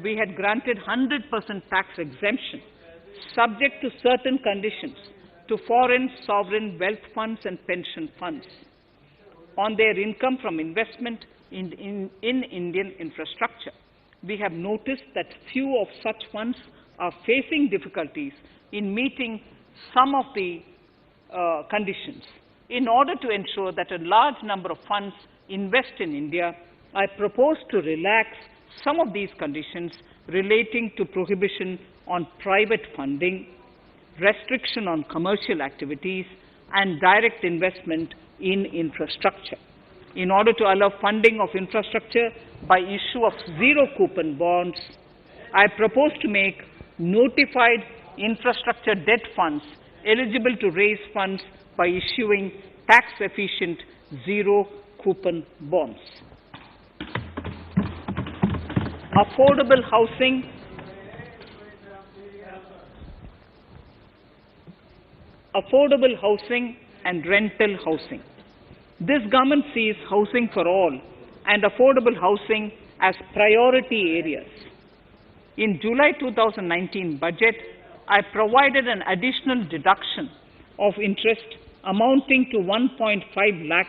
[SPEAKER 1] we had granted 100% tax exemption, subject to certain conditions, to foreign sovereign wealth funds and pension funds on their income from investment in Indian infrastructure. We have noticed that few of such funds are facing difficulties in meeting some of the conditions. In order to ensure that a large number of funds invest in India, I propose to relax some of these conditions relating to prohibition on private funding, restriction on commercial activities, and direct investment in infrastructure. In order to allow funding of infrastructure by issue of zero-coupon bonds, I propose to make notified infrastructure debt funds eligible to raise funds by issuing tax-efficient zero-coupon bonds. Affordable housing. Affordable housing and rental housing. This government sees housing for all and affordable housing as priority areas. In July 2019 budget, I provided an additional deduction of interest amounting to 1.5 lakh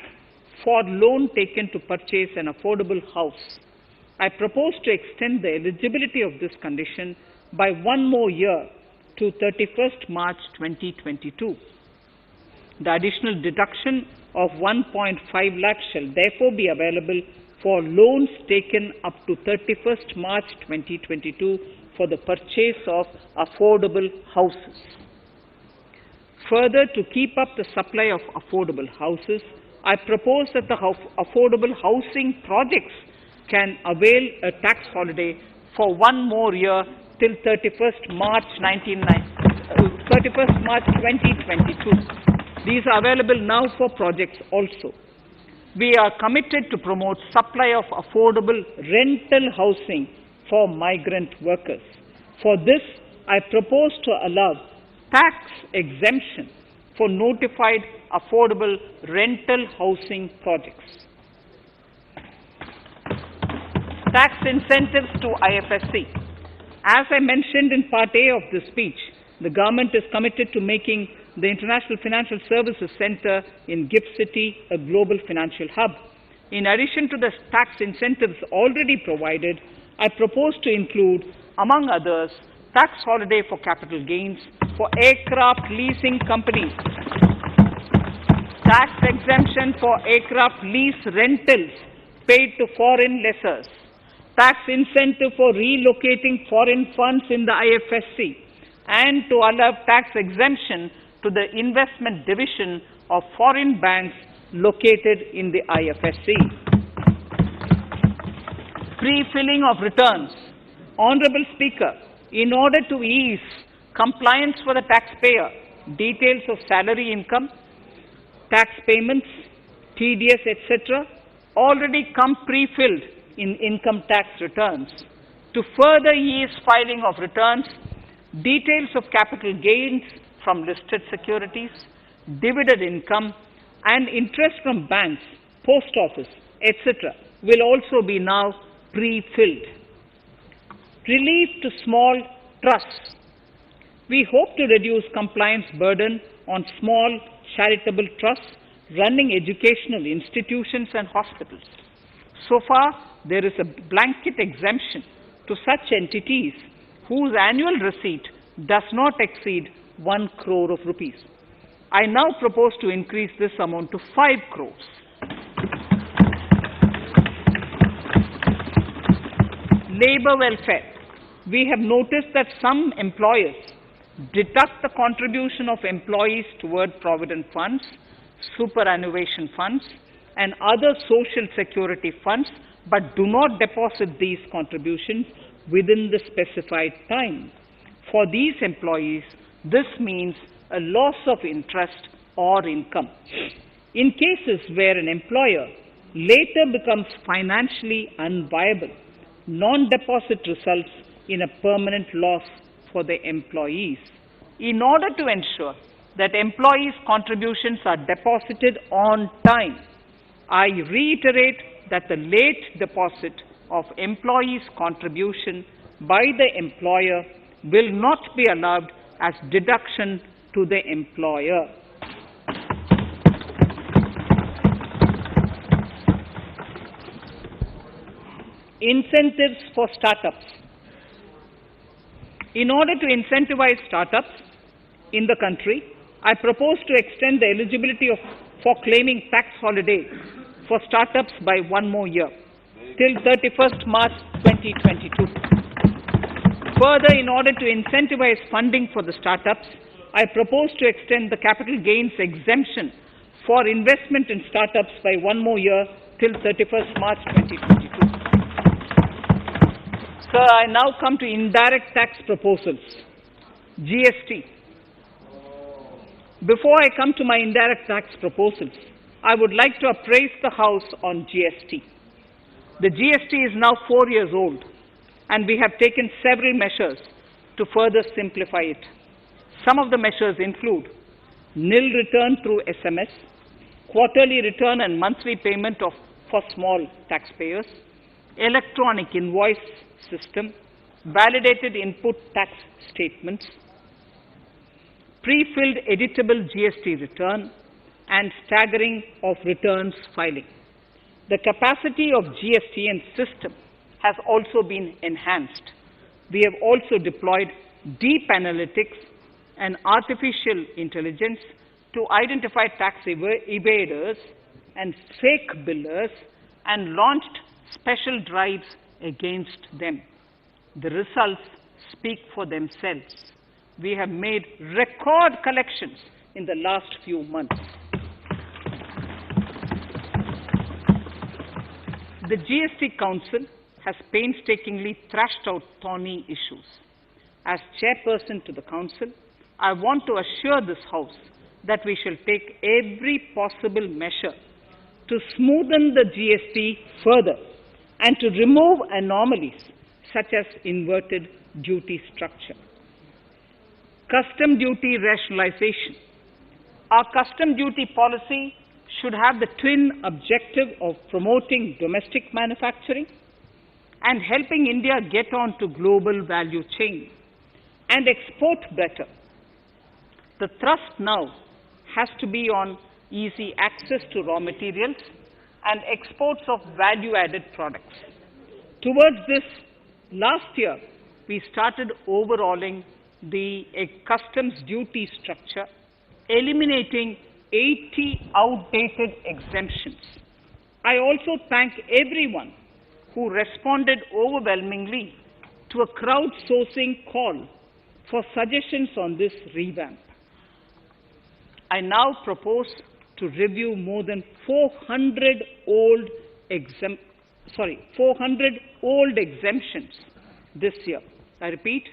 [SPEAKER 1] for loan taken to purchase an affordable house. I propose to extend the eligibility of this condition by 1 more year to 31st March 2022. The additional deduction of 1.5 lakh shall therefore be available for loans taken up to 31st March 2022 for the purchase of affordable houses. Further, to keep up the supply of affordable houses, I propose that the affordable housing projects can avail a tax holiday for one more year till 31st March 2022. These are available now for projects also. We are committed to promote supply of affordable rental housing for migrant workers. For this, I propose to allow tax exemption for notified affordable rental housing projects. Tax incentives to IFSC. As I mentioned in Part A of this speech, the government is committed to making the International Financial Services Center in GIFT City a global financial hub. In addition to the tax incentives already provided, I propose to include, among others, tax holiday for capital gains for aircraft leasing companies, tax exemption for aircraft lease rentals paid to foreign lessors, tax incentive for relocating foreign funds in the IFSC, and to allow tax exemption to the investment division of foreign banks located in the IFSC. Pre-filling of returns. Honorable Speaker, in order to ease compliance for the taxpayer, details of salary income, tax payments, TDS, etc., already come pre-filled in income tax returns. To further ease filing of returns, details of capital gains from listed securities, dividend income, and interest from banks, post office, etc., will also be now pre-filled. Relief to small trusts. We hope to reduce compliance burden on small charitable trusts running educational institutions and hospitals. So far, there is a blanket exemption to such entities whose annual receipt does not exceed 1 crore of rupees. I now propose to increase this amount to 5 crores. Labor welfare. We have noticed that some employers deduct the contribution of employees toward provident funds, superannuation funds, and other social security funds, but do not deposit these contributions within the specified time. For these employees, this means a loss of interest or income. In cases where an employer later becomes financially unviable, non-deposit results in a permanent loss for the employees. In order to ensure that employees' contributions are deposited on time, I reiterate that the late deposit of employees' contribution by the employer will not be allowed as deduction to the employer. Incentives for startups. In order to incentivize startups in the country, I propose to extend the eligibility for claiming tax holiday for startups by one more year, till 31st March 2022. Further, in order to incentivize funding for the startups, I propose to extend the capital gains exemption for investment in startups by one more year, till 31st March 2022. Sir, I now come to indirect tax proposals. GST. Before I come to my indirect tax proposals, I would like to appraise the House on GST. The GST is now 4 years old, and we have taken several measures to further simplify it. Some of the measures include nil return through SMS, quarterly return and monthly payment for small taxpayers, electronic invoice system, validated input tax statements, pre-filled editable GST return, and staggering of returns filing. The capacity of GST and system has also been enhanced. We have also deployed deep analytics, and artificial intelligence to identify tax evaders and fake billers and launched special drives against them. The results speak for themselves. We have made record collections in the last few months. The GST Council has painstakingly thrashed out thorny issues. As chairperson to the Council, I want to assure this House that we shall take every possible measure to smoothen the GST further and to remove anomalies such as inverted duty structure. Custom duty rationalization. Our custom duty policy should have the twin objective of promoting domestic manufacturing and helping India get on to global value chain and export better. The thrust now has to be on easy access to raw materials and exports of value-added products. Towards this, last year, we started overhauling the customs duty structure, eliminating 80 outdated exemptions. I also thank everyone who responded overwhelmingly to a crowdsourcing call for suggestions on this revamp. I now propose to review more than 400 old exemptions this year. I repeat,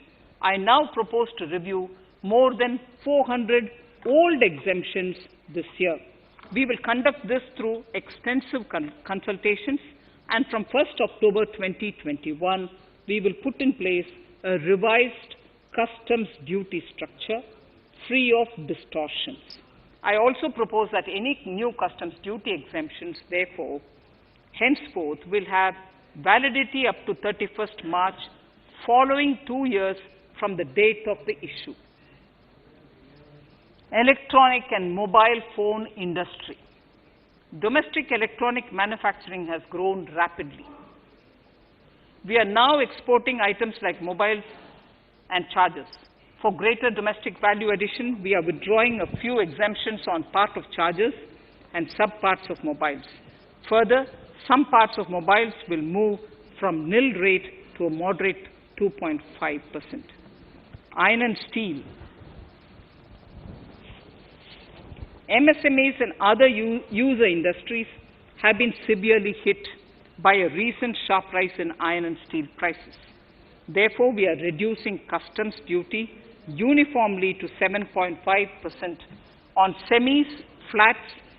[SPEAKER 1] I now propose to review more than 400 old exemptions this year. We will conduct this through extensive consultations, and from 1st October 2021, we will put in place a revised customs duty structure free of distortions. I also propose that any new customs duty exemptions, therefore, henceforth will have validity up to 31st March, following 2 years from the date of the issue. Electronic and mobile phone industry. Domestic electronic manufacturing has grown rapidly. We are now exporting items like mobiles and chargers. For greater domestic value addition, we are withdrawing a few exemptions on part of chargers and sub-parts of mobiles. Further, some parts of mobiles will move from nil rate to a moderate 2.5%. Iron and steel. MSMEs and other user industries have been severely hit by a recent sharp rise in iron and steel prices. Therefore, we are reducing customs duty uniformly to 7.5% on semis, flats,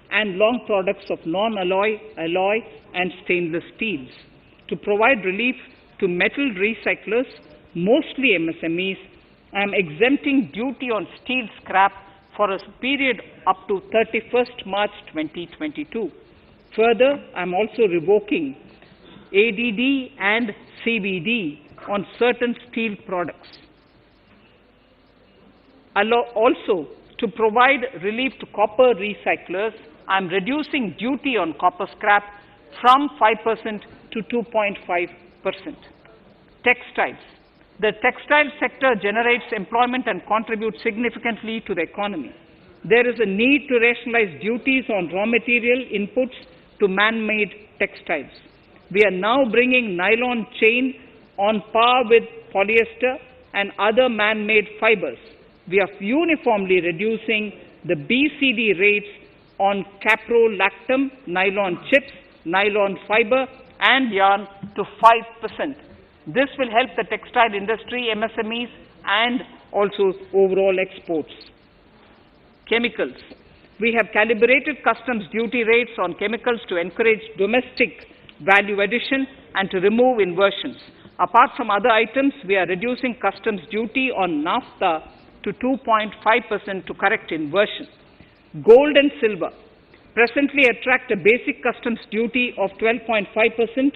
[SPEAKER 1] and long products of non-alloy, alloy, and stainless steels. To provide relief to metal recyclers, mostly MSMEs, I am exempting duty on steel scrap for a period up to 31st March 2022. Further, I am also revoking ADD and CVD on certain steel products. Also, to provide relief to copper recyclers, I am reducing duty on copper scrap from 5% to 2.5%. Textiles. The textile sector generates employment and contributes significantly to the economy. There is a need to rationalize duties on raw material inputs to man-made textiles. We are now bringing nylon chain on par with polyester and other man-made fibers. We are uniformly reducing the BCD rates on caprolactam, nylon chips, nylon fiber, and yarn to 5%. This will help the textile industry, MSMEs, and also overall exports. Chemicals. We have calibrated customs duty rates on chemicals to encourage domestic value addition and to remove inversions. Apart from other items, we are reducing customs duty on naphtha to 2.5% to correct inversion. Gold and silver presently attract a basic customs duty of 12.5%.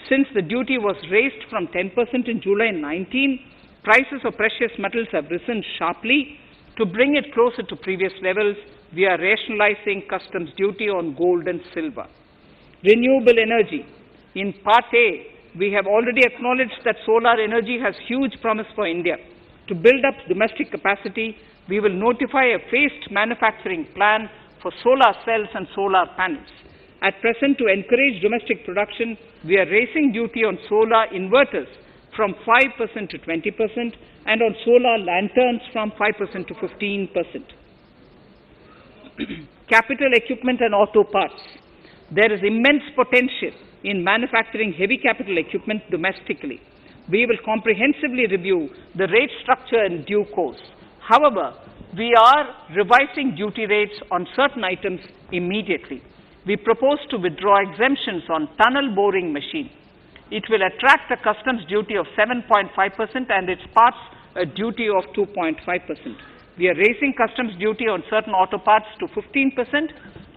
[SPEAKER 1] Since the duty was raised from 10% in July 19, prices of precious metals have risen sharply. To bring it closer to previous levels, we are rationalizing customs duty on gold and silver. Renewable energy. In Part A, we have already acknowledged that solar energy has huge promise for India. To build up domestic capacity, we will notify a phased manufacturing plan for solar cells and solar panels. At present, to encourage domestic production, we are raising duty on solar inverters from 5% to 20% and on solar lanterns from 5% to 15%. Capital equipment and auto parts. There is immense potential in manufacturing heavy capital equipment domestically. We will comprehensively review the rate structure in due course. However, we are revising duty rates on certain items immediately. We propose to withdraw exemptions on tunnel boring machine. It will attract a customs duty of 7.5% and its parts a duty of 2.5%. We are raising customs duty on certain auto parts to 15%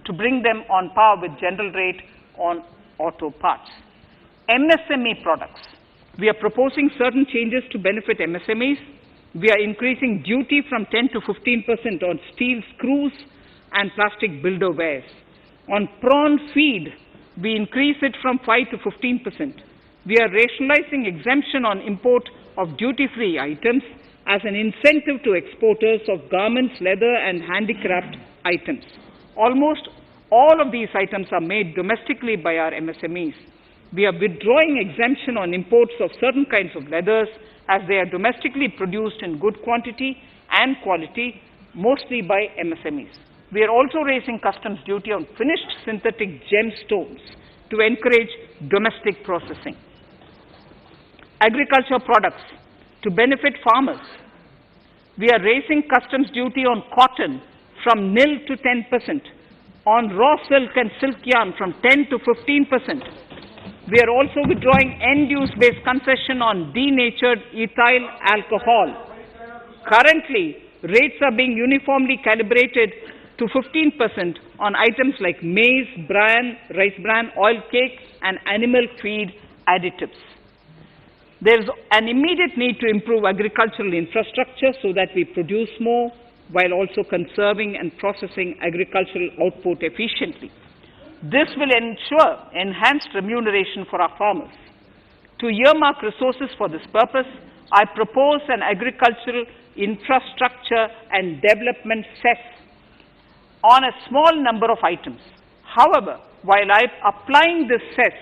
[SPEAKER 1] to bring them on par with general rate on auto parts. MSME products. We are proposing certain changes to benefit MSMEs. We are increasing duty from 10 to 15% on steel screws and plastic builderwares. On prawn feed, we increase it from 5 to 15%. We are rationalizing exemption on import of duty-free items as an incentive to exporters of garments, leather and handicraft items. Almost all of these items are made domestically by our MSMEs. We are withdrawing exemption on imports of certain kinds of leathers as they are domestically produced in good quantity and quality, mostly by MSMEs. We are also raising customs duty on finished synthetic gemstones to encourage domestic processing. Agriculture products to benefit farmers. We are raising customs duty on cotton from nil to 10%, on raw silk and silk yarn from 10 to 15%. We are also withdrawing end-use based concession on denatured ethyl alcohol. Currently, rates are being uniformly calibrated to 15% on items like maize, bran, rice bran, oil cake, and animal feed additives. There is an immediate need to improve agricultural infrastructure so that we produce more while also conserving and processing agricultural output efficiently. This will ensure enhanced remuneration for our farmers. To earmark resources for this purpose, I propose an agricultural infrastructure and development cess on a small number of items. However, while applying this cess,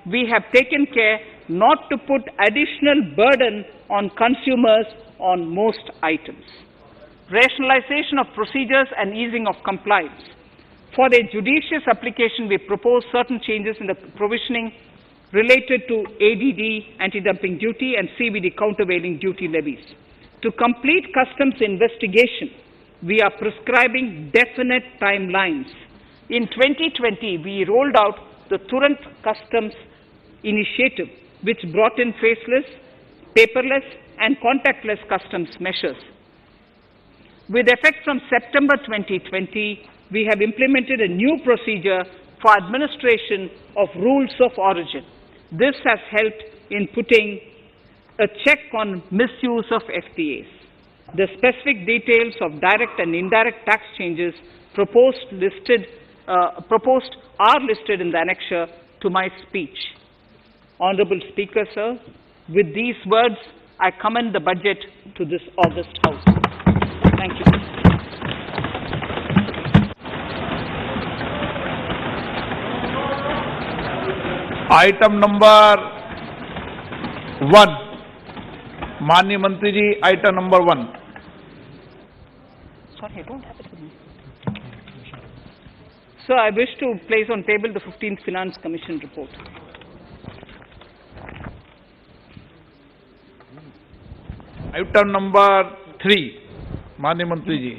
[SPEAKER 1] we have taken care not to put additional burden on consumers on most items. Rationalization of procedures and easing of compliance. For their judicious application, we propose certain changes in the provisioning related to ADD, anti-dumping duty, and CVD, countervailing duty levies. To complete customs investigation, we are prescribing definite timelines. In 2020, we rolled out the Turant Customs Initiative, which brought in faceless, paperless, and contactless customs measures. With effect from September 2020, we have implemented a new procedure for administration of rules of origin. This has helped in putting a check on misuse of FTAs. The specific details of direct and indirect tax changes proposed are listed in the annexure to my speech. Honorable Speaker, sir, with these words, I commend the budget to this august House. Thank you.
[SPEAKER 2] Item number 1, माननीय मंत्री जी, item number 1।
[SPEAKER 1] Sorry, I don't have it with me. Sir, I wish to place on table the 15th Finance Commission report.
[SPEAKER 2] Item number 3, माननीय मंत्री जी।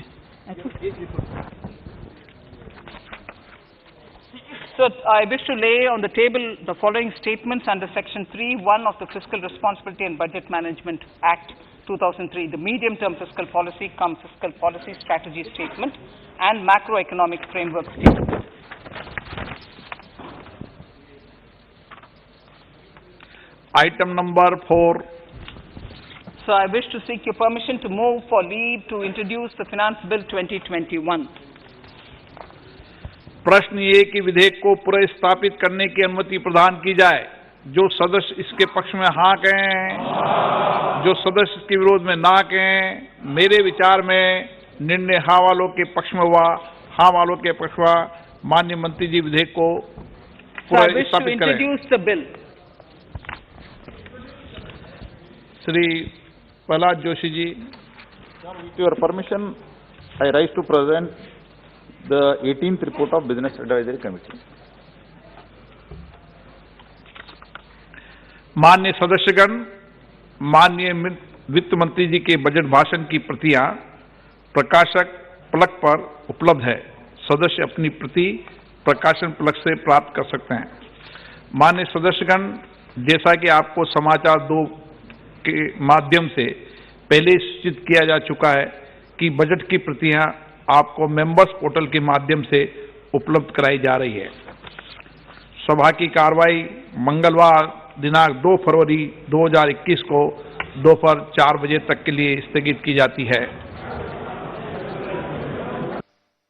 [SPEAKER 1] So, I wish to lay on the table the following statements under Section 3(1) of the Fiscal Responsibility and Budget Management Act 2003, the medium-term fiscal policy cum fiscal policy strategy statement and macroeconomic framework statement.
[SPEAKER 2] Item number 4.
[SPEAKER 1] So, I wish to seek your permission to move for leave to introduce the Finance Bill 2021.
[SPEAKER 2] प्रश्न ये कि विधेयक को पुनर्स्थापित करने की अनुमति प्रदान की जाए। जो सदस्य इसके पक्ष में हाँ कहें, जो सदस्य इसके विरोध में ना कहें, मेरे विचार में निर्णय हाँ वालों के पक्ष में हुआ, हाँ वालों के पक्ष हुआ। माननीय मंत्री जी विधेयक को
[SPEAKER 1] So I wish to
[SPEAKER 2] स्थापित करें।
[SPEAKER 1] introduce the bill.
[SPEAKER 2] Shri Prahlad Joshi ji.
[SPEAKER 3] With your permission, I rise to present the 18th report of Business Advisory Committee.
[SPEAKER 2] माननीय सदस्यगण, माननीय वित्त मंत्री जी के बजट भाषण की प्रतियां प्रकाशक फलक पर उपलब्ध है। सदस्य अपनी प्रति प्रकाशन फलक से प्राप्त कर सकते हैं। माननीय सदस्यगण, जैसा कि आपको समाचार 2 के माध्यम से पहले सूचित किया जा चुका है कि बजट की प्रतियां आपको मेंबर्स पोर्टल के माध्यम से उपलब्ध कराई जा रही है। सभा की कार्रवाई मंगलवार दिनांक 2 फरवरी 2021 को दोपहर 4 बजे तक के लिए स्थगित की जाती है।